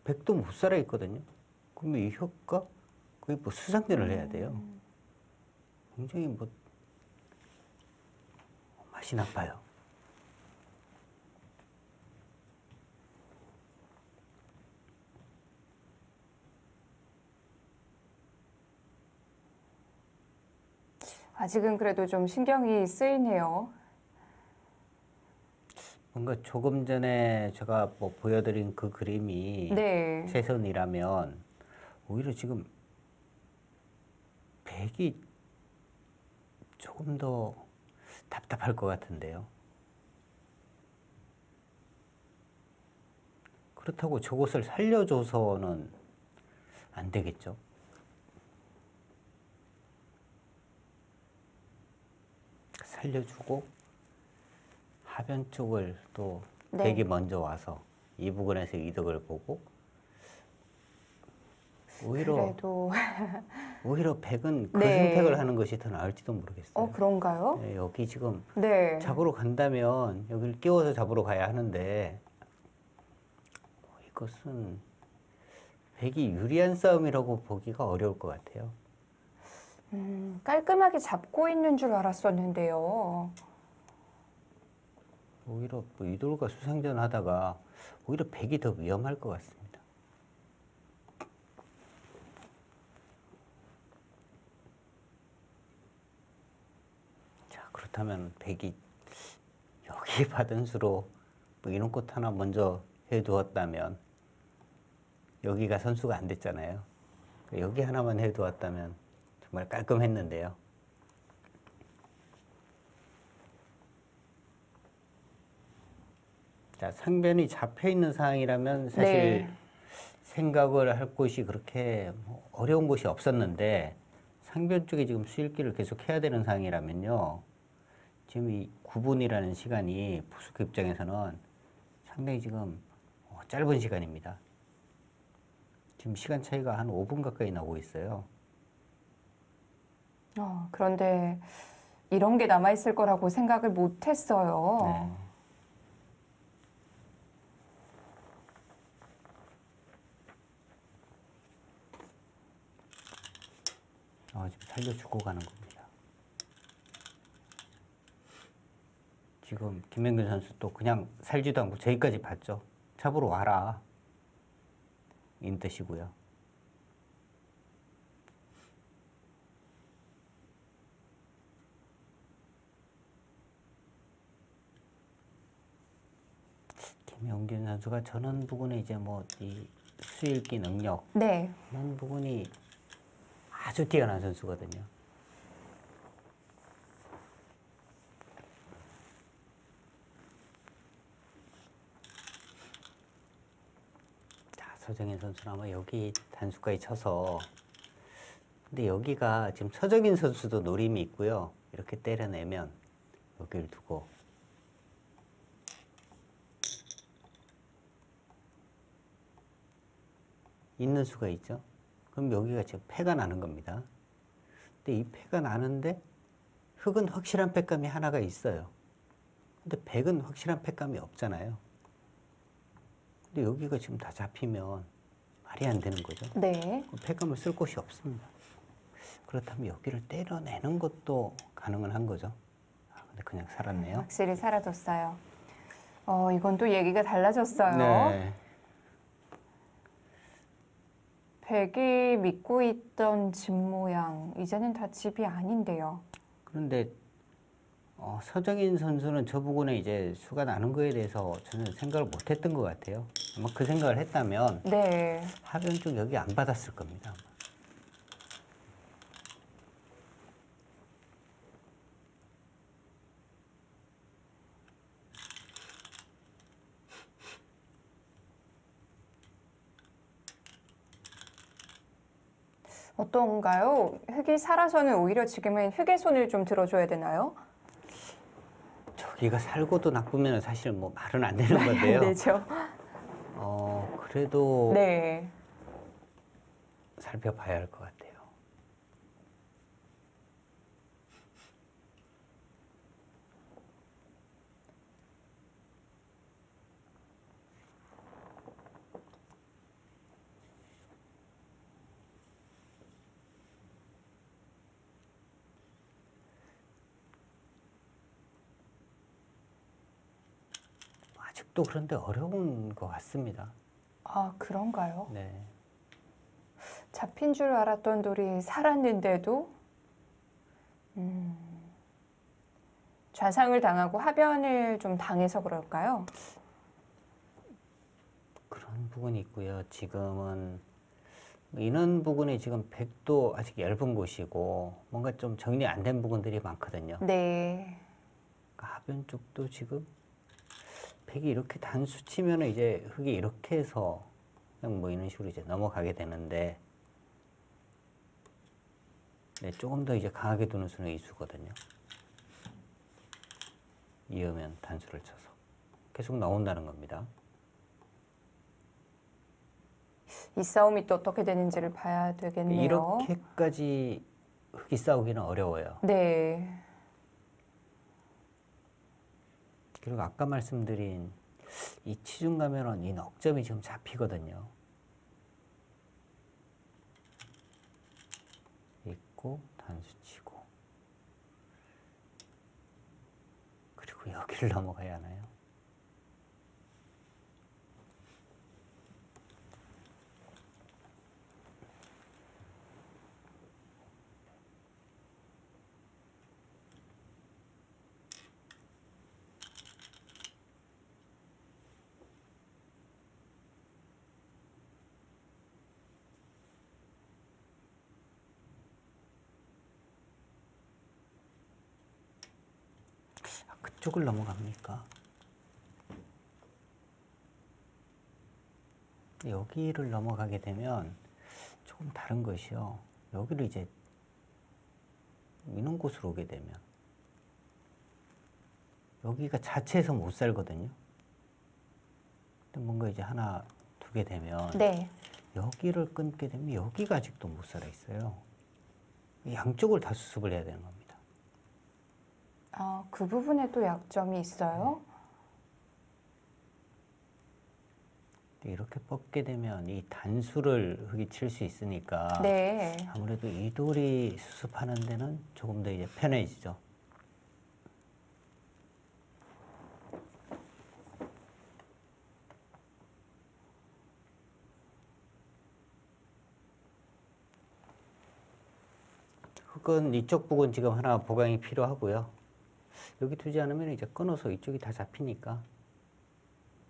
백도 못 살아 있거든요. 그러면 이 혀가 거의 뭐 수상전을 해야 돼요. 굉장히 뭐 맛이 나빠요. 아직은 그래도 좀 신경이 쓰이네요. 뭔가 조금 전에 제가 뭐 보여드린 그 그림이 네. 최선이라면 오히려 지금 백이 조금 더 답답할 것 같은데요. 그렇다고 저것을 살려줘서는 안 되겠죠. 살려주고 하변 쪽을 또 네. 백이 먼저 와서 이 부분에서 이득을 보고 그래도 오히려 백은 그 네. 선택을 하는 것이 더 나을지도 모르겠어요. 그런가요? 네, 여기 지금 네. 잡으러 간다면 여기를 끼워서 잡으러 가야 하는데 이것은 백이 유리한 싸움이라고 보기가 어려울 것 같아요. 깔끔하게 잡고 있는 줄 알았었는데요. 오히려 뭐 이돌과 수상전 하다가 오히려 백이 더 위험할 것 같습니다. 자, 그렇다면 백이 여기 받은 수로 뭐 이런 꽃 하나 먼저 해두었다면 여기가 선수가 안 됐잖아요. 여기 하나만 해두었다면 정말 깔끔했는데요. 자, 상변이 잡혀 있는 상황이라면 사실 네. 생각을 할 곳이 그렇게 뭐 어려운 곳이 없었는데 상변 쪽에 지금 수일기를 계속 해야 되는 상황이라면요. 지금 이 9분이라는 시간이 포스코 입장에서는 상당히 지금 짧은 시간입니다. 지금 시간 차이가 한 5분 가까이 나고 있어요. 그런데 이런 게 남아있을 거라고 생각을 못 했어요. 네. 지금 살려주고 가는 겁니다. 지금 김명균 선수 또 그냥 살지도 않고 저기까지 봤죠. 잡으러 와라. 인 뜻이고요. 김명균 선수가 저런 부분에 이제 뭐 이 수일기 능력 네. 이런 부분이 아주 뛰어난 선수거든요. 자, 서정인 선수는 아마 여기 단수까지 쳐서 근데 여기가 지금 서정인 선수도 노림이 있고요. 이렇게 때려내면 여기를 두고 있는 수가 있죠. 그럼 여기가 지금 패가 나는 겁니다. 근데 이 패가 나는데 흙은 확실한 패감이 하나가 있어요. 근데 백은 확실한 패감이 없잖아요. 근데 여기가 지금 다 잡히면 말이 안 되는 거죠. 네. 패감을 쓸 곳이 없습니다. 그렇다면 여기를 때려내는 것도 가능은 한 거죠. 근데 그냥 살았네요. 확실히 사라졌어요. 이건 또 얘기가 달라졌어요. 네. 백이 믿고 있던 집 모양, 이제는 다 집이 아닌데요. 그런데 서정인 선수는 저 부분에 이제 수가 나는 거에 대해서 저는 생각을 못 했던 것 같아요. 아마 그 생각을 했다면 네. 하변 쪽 여기 안 받았을 겁니다. 아마. 어떤가요? 흙이 살아서는 오히려 지금은 흙의 손을 좀 들어줘야 되나요? 저기가 살고도 나쁘면 사실 뭐 말은 안 되는 건데요. 네죠. 그래도 네. 살펴봐야 할 것 같아요. 아직도 그런데 어려운 것 같습니다. 아, 그런가요? 네. 잡힌 줄 알았던 돌이 살았는데도 좌상을 당하고 하변을 좀 당해서 그럴까요? 그런 부분이 있고요. 지금은 이런 부분이 지금 백도 아직 얇은 곳이고 뭔가 좀 정리 안 된 부분들이 많거든요. 네. 그러니까 하변 쪽도 지금 백이 이렇게 단수 치면은 이제 흙이 이렇게 해서 그냥 뭐 이런 식으로 이제 넘어가게 되는데 네, 조금 더 이제 강하게 두는 수는 이수거든요. 이으면 단수를 쳐서 계속 나온다는 겁니다. 이 싸움이 또 어떻게 되는지를 봐야 되겠네요. 이렇게까지 흙이 싸우기는 어려워요. 네. 그리고 아까 말씀드린 이 치중 가면은 이 넉점이 지금 잡히거든요. 있고 단수 치고 그리고 여기를 넘어가야 하나요? 그쪽을 넘어갑니까? 여기를 넘어가게 되면 조금 다른 것이요. 여기를 이제 이런 곳으로 오게 되면 여기가 자체에서 못 살거든요. 근데 뭔가 이제 하나 두게 되면 네. 여기를 끊게 되면 여기가 아직도 못 살아 있어요. 양쪽을 다 수습을 해야 되는 겁니다. 아, 그 부분에 또 약점이 있어요? 이렇게 뻗게 되면 이 단수를 흙이 칠 수 있으니까 네. 아무래도 이 돌이 수습하는 데는 조금 더 이제 편해지죠. 흙은 이쪽 부분 지금 하나 보강이 필요하고요. 여기 두지 않으면 이제 끊어서 이쪽이 다 잡히니까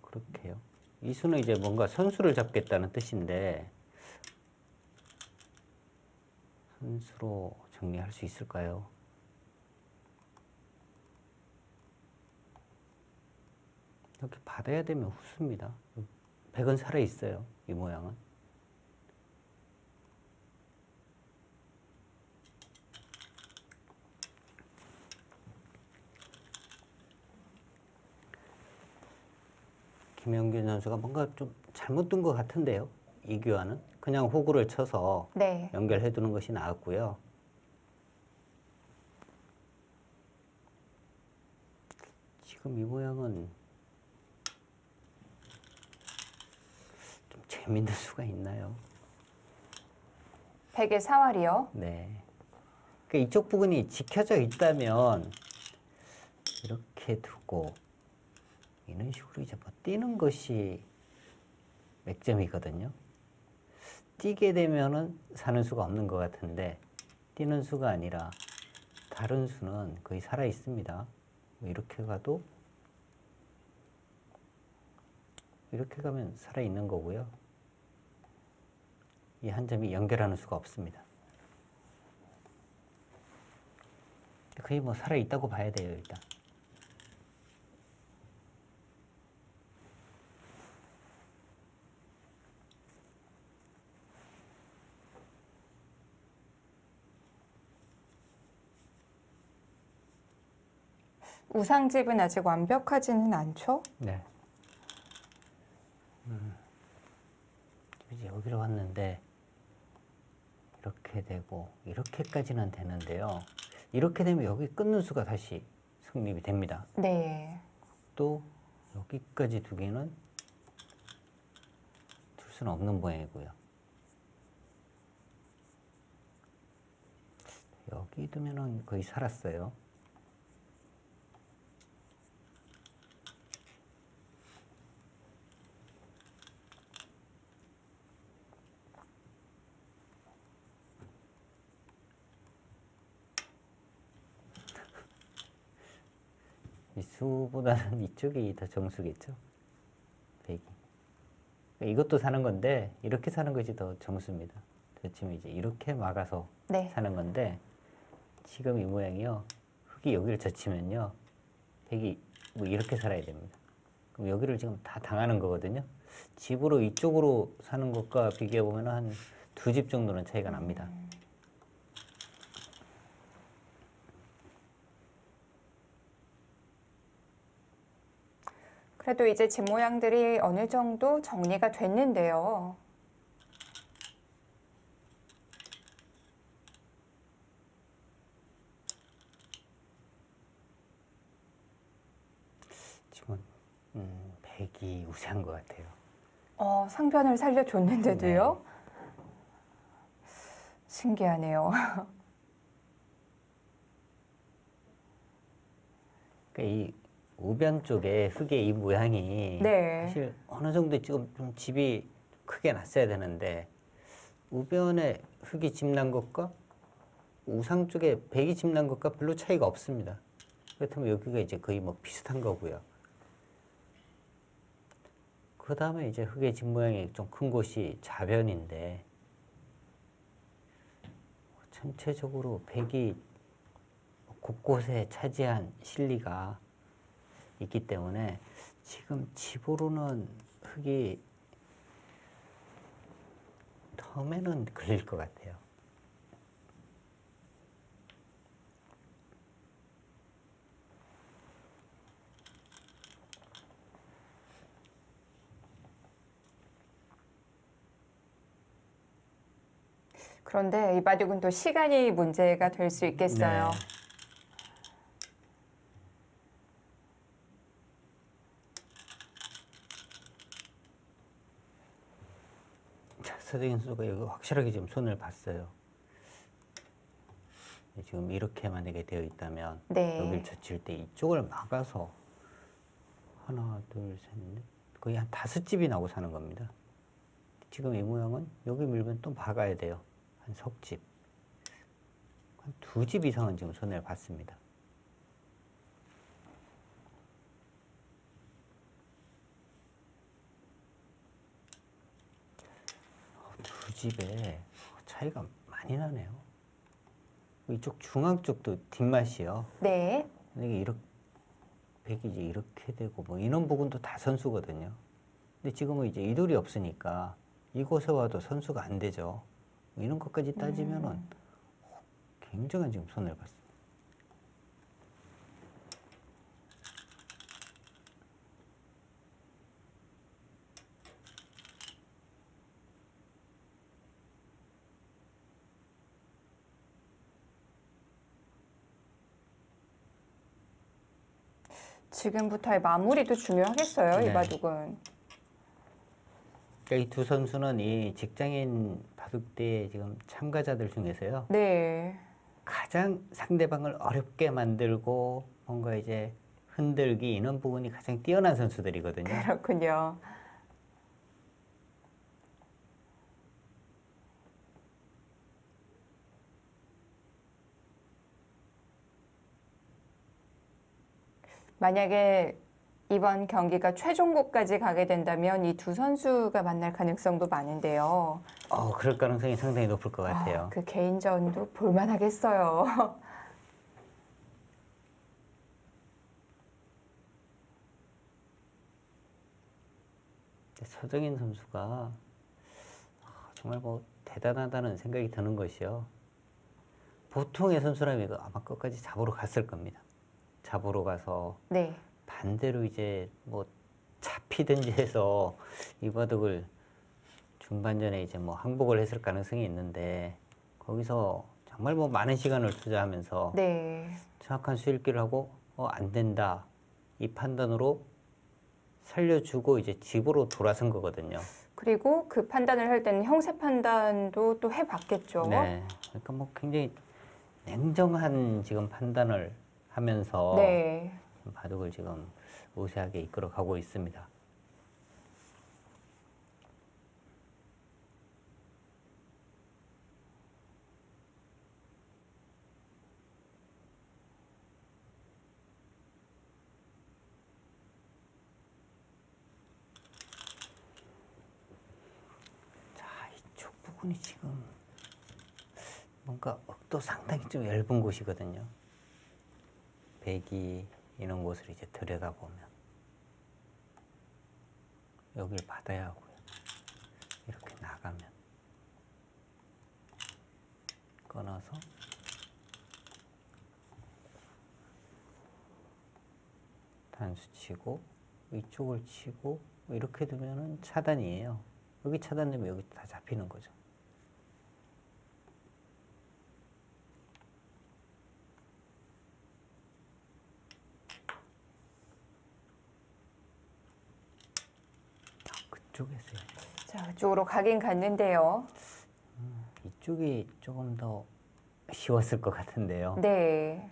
그렇게 해요. 이 수는 이제 뭔가 선수를 잡겠다는 뜻인데 선수로 정리할 수 있을까요? 이렇게 받아야 되면 후수입니다. 백은 살아 있어요. 이 모양은. 김영균 선수가 뭔가 좀 잘못 둔 것 같은데요. 이 교환은 그냥 호구를 쳐서 네. 연결해 두는 것이 나았고요. 지금 이 모양은 좀 재밌는 수가 있나요? 백의 사활이요. 네. 그러니까 이쪽 부분이 지켜져 있다면 이렇게 두고 이런 식으로 이제 뭐 뛰는 것이 맥점이거든요. 뛰게 되면은 사는 수가 없는 것 같은데 뛰는 수가 아니라 다른 수는 거의 살아 있습니다. 이렇게 가도 이렇게 가면 살아 있는 거고요. 이 한 점이 연결하는 수가 없습니다. 거의 뭐 살아 있다고 봐야 돼요, 일단. 우상집은 아직 완벽하지는 않죠? 네. 이제 여기로 왔는데 이렇게 되고 이렇게까지는 되는데요. 이렇게 되면 여기 끊는 수가 다시 성립이 됩니다. 네. 또 여기까지 두기는 둘 수는 없는 모양이고요. 여기 두면은 거의 살았어요. 이 수보다는 이쪽이 더 정수겠죠? 100이. 이것도 사는 건데 이렇게 사는 것이 더 정수입니다. 지금 이제 이렇게 막아서 네. 사는 건데 지금 이 모양이요. 흙이 여기를 젖히면요. 100이 뭐 이렇게 살아야 됩니다. 그럼 여기를 지금 다 당하는 거거든요. 집으로 이쪽으로 사는 것과 비교해 보면 한 두 집 정도는 차이가 납니다. 그래도 이제 집 모양들이 어느 정도 정리가 됐는데요. 지금 100이 우세한 것 같아요. 상편을 살려줬는데도요. 네. 신기하네요. 그러니까 이 우변 쪽에 흙의 이 모양이 네. 사실 어느 정도 지금 좀 집이 크게 났어야 되는데 우변에 흙이 집 난 것과 우상 쪽에 백이 집 난 것과 별로 차이가 없습니다. 그렇다면 여기가 이제 거의 뭐 비슷한 거고요. 그 다음에 이제 흙의 집 모양이 좀 큰 곳이 좌변인데 전체적으로 백이 곳곳에 차지한 실리가 있기 때문에 지금 집으로는 흙이 텀에는 걸릴 것 같아요. 그런데 이 바둑은 또 시간이 문제가 될 수 있겠어요. 네. 서재인 선수가 여기 확실하게 지금 손을 봤어요. 지금 이렇게 만약에 되어 있다면 네. 여기를 젖힐 때 이쪽을 막아서 하나, 둘, 셋, 넷 거의 한 5집이 나고 사는 겁니다. 지금 이 모양은 여기 밀면 또 박아야 돼요. 한 석집. 한 2집 이상은 지금 손해를 봤습니다. 두 집에 차이가 많이 나네요. 이쪽 중앙 쪽도 뒷맛이요. 네. 이게 이렇게 백이 이제 이렇게 되고 뭐 이런 부분도 다 선수거든요. 근데 지금은 이제 이돌이 없으니까 이곳에 와도 선수가 안 되죠. 이런 것까지 따지면은 굉장한 지금 손해를 봤습니다. 지금부터의 마무리도 중요하겠어요, 이 네. 바둑은. 그러니까 이 두 선수는 이 직장인 바둑대회 지금 참가자들 중에서요. 네. 가장 상대방을 어렵게 만들고 뭔가 이제 흔들기 이런 부분이 가장 뛰어난 선수들이거든요. 그렇군요. 만약에 이번 경기가 최종국까지 가게 된다면 이 두 선수가 만날 가능성도 많은데요. 그럴 가능성이 상당히 높을 것 같아요. 그 개인전도 볼만하겠어요. 서정인 선수가 정말 뭐 대단하다는 생각이 드는 것이요. 보통의 선수라면 이거 아마 끝까지 잡으러 갔을 겁니다. 잡으러 가서 네. 반대로 이제 뭐 잡히든지 해서 이 바둑을 중반전에 이제 뭐 항복을 했을 가능성이 있는데 거기서 정말 뭐 많은 시간을 투자하면서 네. 정확한 수읽기를 하고 안 된다 이 판단으로 살려주고 이제 집으로 돌아선 거거든요. 그리고 그 판단을 할 때는 형세 판단도 또 해봤겠죠. 네, 그러니까 뭐 굉장히 냉정한 지금 판단을 하면서 네. 바둑을 지금 우세하게 이끌어 가고 있습니다. 자, 이쪽 부분이 지금 뭔가 억도 상당히 좀 얇은 곳이거든요. 백이 이런 곳을 이제 들여다보면 여길 받아야 하고요. 이렇게 나가면 끊어서 단수 치고 이쪽을 치고 이렇게 두면은 차단이에요. 여기 차단되면 여기 다 잡히는 거죠. 그쪽에서요. 자, 그쪽으로 가긴 갔는데요. 이쪽이 조금 더 쉬웠을 것 같은데요. 네.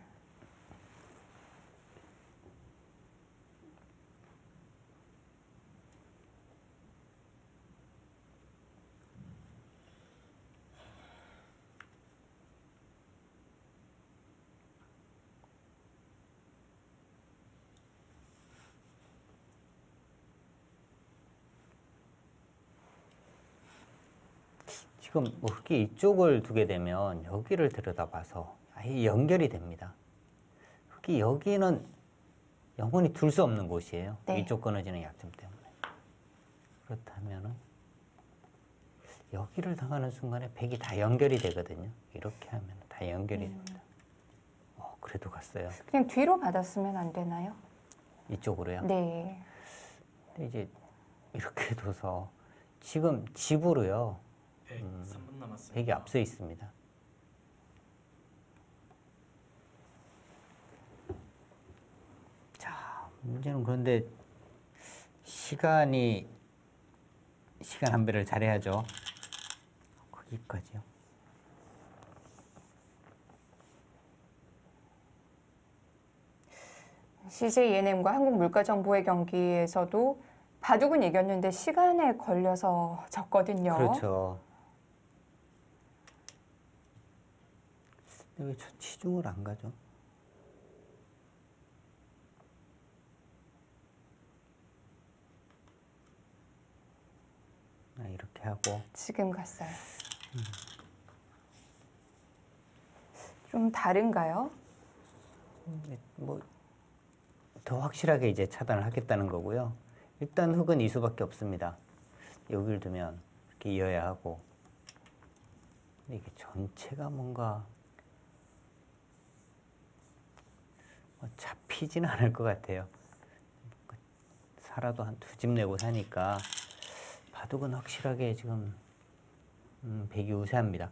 지금 뭐 그렇게 이쪽을 두게 되면 여기를 들여다봐서 아예 연결이 됩니다. 특히 여기는 영원히 둘 수 없는 곳이에요. 네. 이쪽 끊어지는 약점 때문에. 그렇다면은 여기를 당하는 순간에 백이 다 연결이 되거든요. 이렇게 하면 다 연결이 됩니다. 그래도 갔어요. 그냥 뒤로 받았으면 안 되나요? 이쪽으로요. 네. 근데 이제 이렇게 둬서 지금 집으로요. 3분 남았습니다. 백이 앞서 있습니다. 자, 문제는 그런데 시간 안배를 잘해야죠. 거기까지요. CJENM과 한국물가정보의 경기에서도 바둑은 이겼는데 시간에 걸려서 졌거든요. 그렇죠. 근데 왜 저 치중을 안 가죠? 이렇게 하고 지금 갔어요. 좀 다른가요? 뭐 더 확실하게 이제 차단을 하겠다는 거고요. 일단 흙은 이 수밖에 없습니다. 여기를 두면 이렇게 이어야 하고, 근데 이게 전체가 뭔가 잡히지는 않을 것 같아요. 살아도 한 2집 내고 사니까 바둑은 확실하게 지금 백이 우세합니다.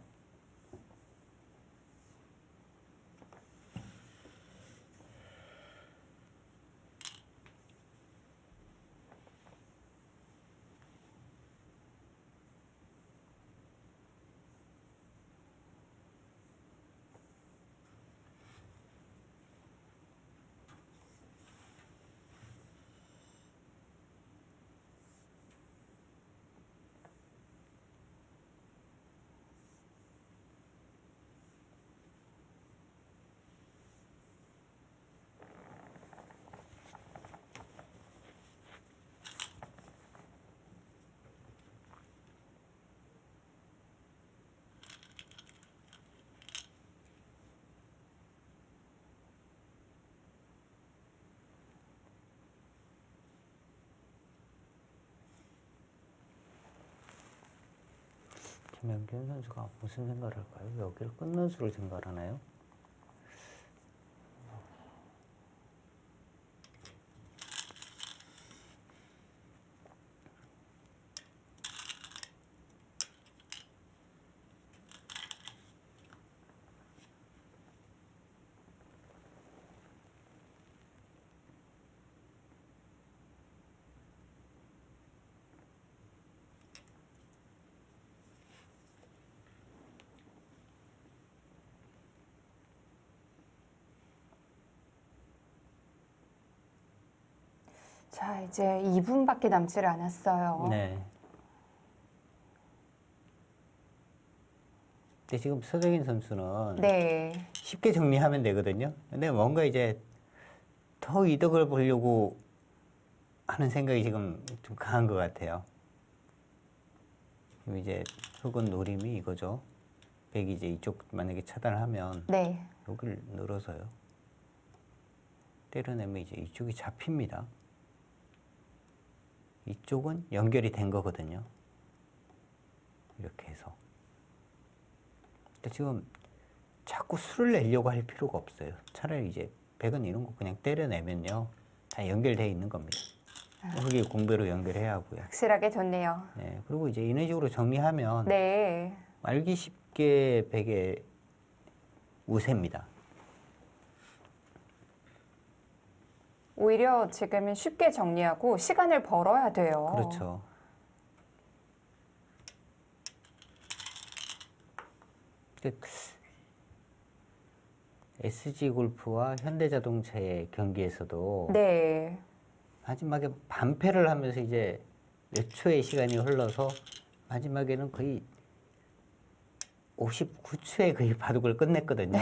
김연경 선수가 무슨 생각을 할까요? 여기를 끊는 수를 생각하나요? 자, 이제 2분밖에 남지를 않았어요. 네. 근데 지금 서정인 선수는 네. 쉽게 정리하면 되거든요. 근데 뭔가 이제 더 이득을 보려고 하는 생각이 지금 좀 강한 것 같아요. 지금 이제 흑은 노림이 이거죠. 백이 이제 이쪽 만약에 차단을 하면 네. 여기를 늘어서요. 때려내면 이제 이쪽이 잡힙니다. 이쪽은 연결이 된 거거든요. 이렇게 해서. 근데 지금 자꾸 수를 내려고 할 필요가 없어요. 차라리 이제 백은 이런 거 그냥 때려내면요. 다 연결되어 있는 겁니다. 흑이 공배로 연결해야 하고요. 확실하게 뒀네요. 네, 그리고 이제 인위적으로 정리하면 네. 알기 쉽게 백의 우세입니다. 오히려 지금은 쉽게 정리하고 시간을 벌어야 돼요. 그렇죠. SG 골프와 현대자동차의 경기에서도 네. 마지막에 반패를 하면서 이제 몇 초의 시간이 흘러서 마지막에는 거의 59초에 거의 바둑을 끝냈거든요.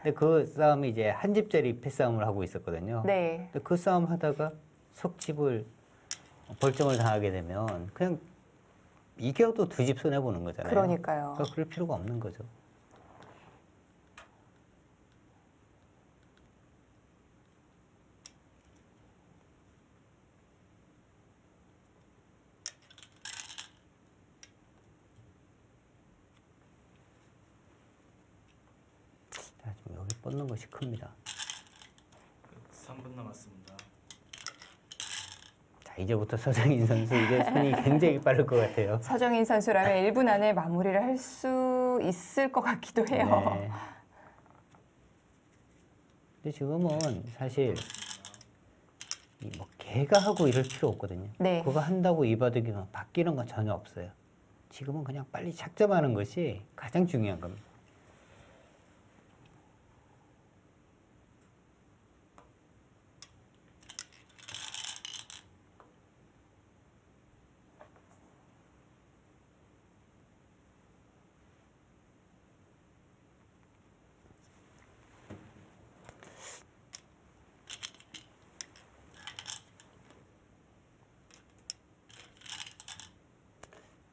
근데 그 싸움이 이제 한 집짜리 패싸움을 하고 있었거든요. 네. 근데 그 싸움 하다가 석집을 벌점을 당하게 되면 그냥 이겨도 두 집 손해 보는 거잖아요. 그러니까요. 그러니까 그럴 필요가 없는 거죠. 자, 지금 여기 뻗는 것이 큽니다. 3분 남았습니다. 자, 이제부터 서정인 선수 이제 손이 굉장히 빠를 것 같아요. 서정인 선수라면 1분 안에 마무리를 할 수 있을 것 같기도 해요. 네. 근데 지금은 사실 뭐 걔가 하고 이럴 필요 없거든요. 네. 그거 한다고 이 바둑이 막 바뀌는 건 전혀 없어요. 지금은 그냥 빨리 착점하는 것이 가장 중요한 겁니다.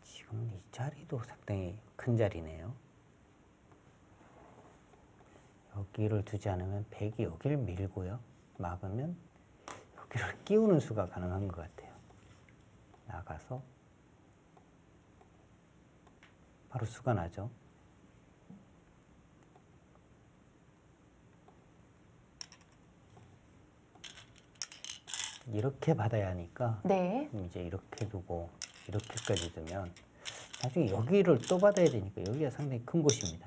지금 이 자리도 상당히 큰 자리네요. 여기를 두지 않으면 백이 여기를 밀고요. 막으면 여기를 끼우는 수가 가능한 것 같아요. 나가서 바로 수가 나죠. 이렇게 받아야 하니까 네. 이제 이렇게 두고 이렇게까지 두면 나중에 여기를 또 받아야 되니까 여기가 상당히 큰 곳입니다.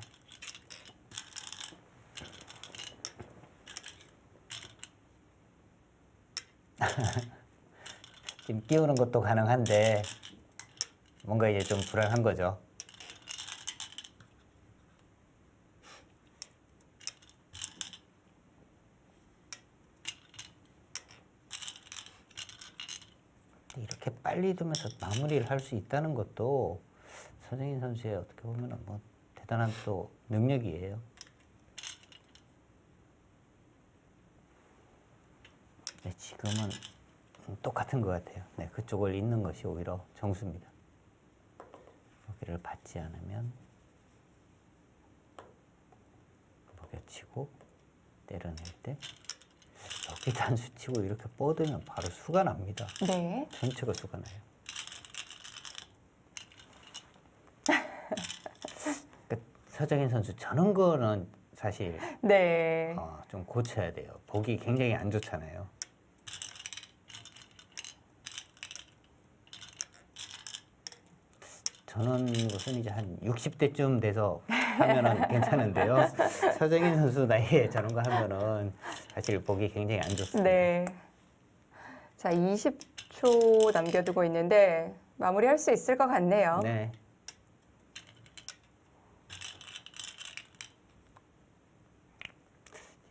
지금 끼우는 것도 가능한데 뭔가 이제 좀 불안한 거죠. 이렇게 빨리 두면서 마무리를 할 수 있다는 것도 서정인 선수의 어떻게 보면 뭐 대단한 또 능력이에요. 네, 지금은 똑같은 것 같아요. 네, 그쪽을 잇는 것이 오히려 정수입니다. 여기를 받지 않으면 먹여치고 때려낼 때 여기 단수 치고 이렇게 뻗으면 바로 수가 납니다. 네. 전체가 수가 나요. 서정인 선수 저런 거는 사실 네. 좀 고쳐야 돼요. 보기 굉장히 안 좋잖아요. 저는 것은 이제 한 60대쯤 돼서 하면은 괜찮은데요. 서정인 선수 나이에 저런 거 하면은 사실 보기 굉장히 안 좋습니다. 네. 자, 20초 남겨두고 있는데 마무리할 수 있을 것 같네요. 네.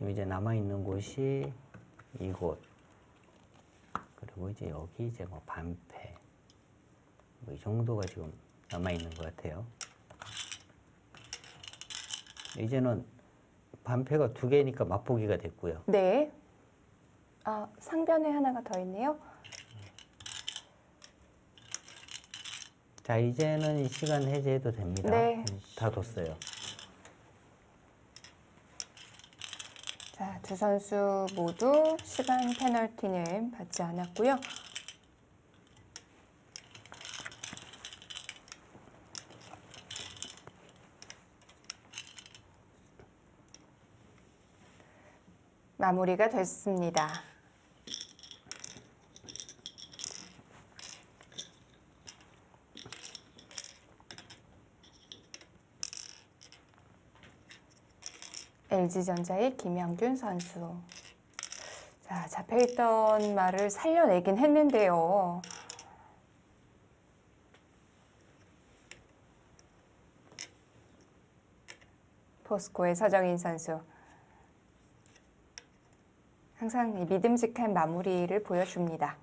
지금 이제 남아 있는 곳이 이곳, 그리고 이제 여기 이제 뭐 반패, 뭐 이 정도가 지금 남아 있는 것 같아요. 이제는 반패가 2개니까 맛보기가 됐고요. 네. 아, 상변에 하나가 더 있네요. 자, 이제는 이 시간 해제해도 됩니다. 네. 다 뒀어요. 자, 두 선수 모두 시간 페널티는 받지 않았고요. 마무리가 됐습니다. LG전자의 김영균 선수. 자, 잡혀있던 말을 살려내긴 했는데요. 포스코의 서정인 선수. 항상 이 믿음직한 마무리를 보여줍니다.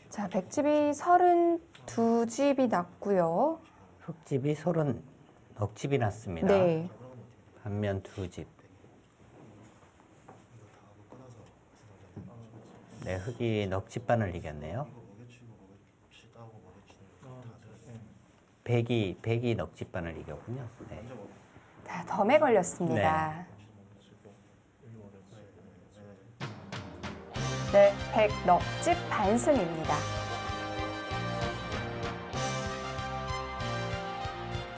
자, 백집이 32집이 났고요. 흙집이 30넉집이 났습니다. 네. 반면 2집. 네, 흙이 넉집반을 이겼네요. 백이 넉집반을 이겼군요. 네. 자, 덤에 걸렸습니다. 네, 100넉집 반승입니다.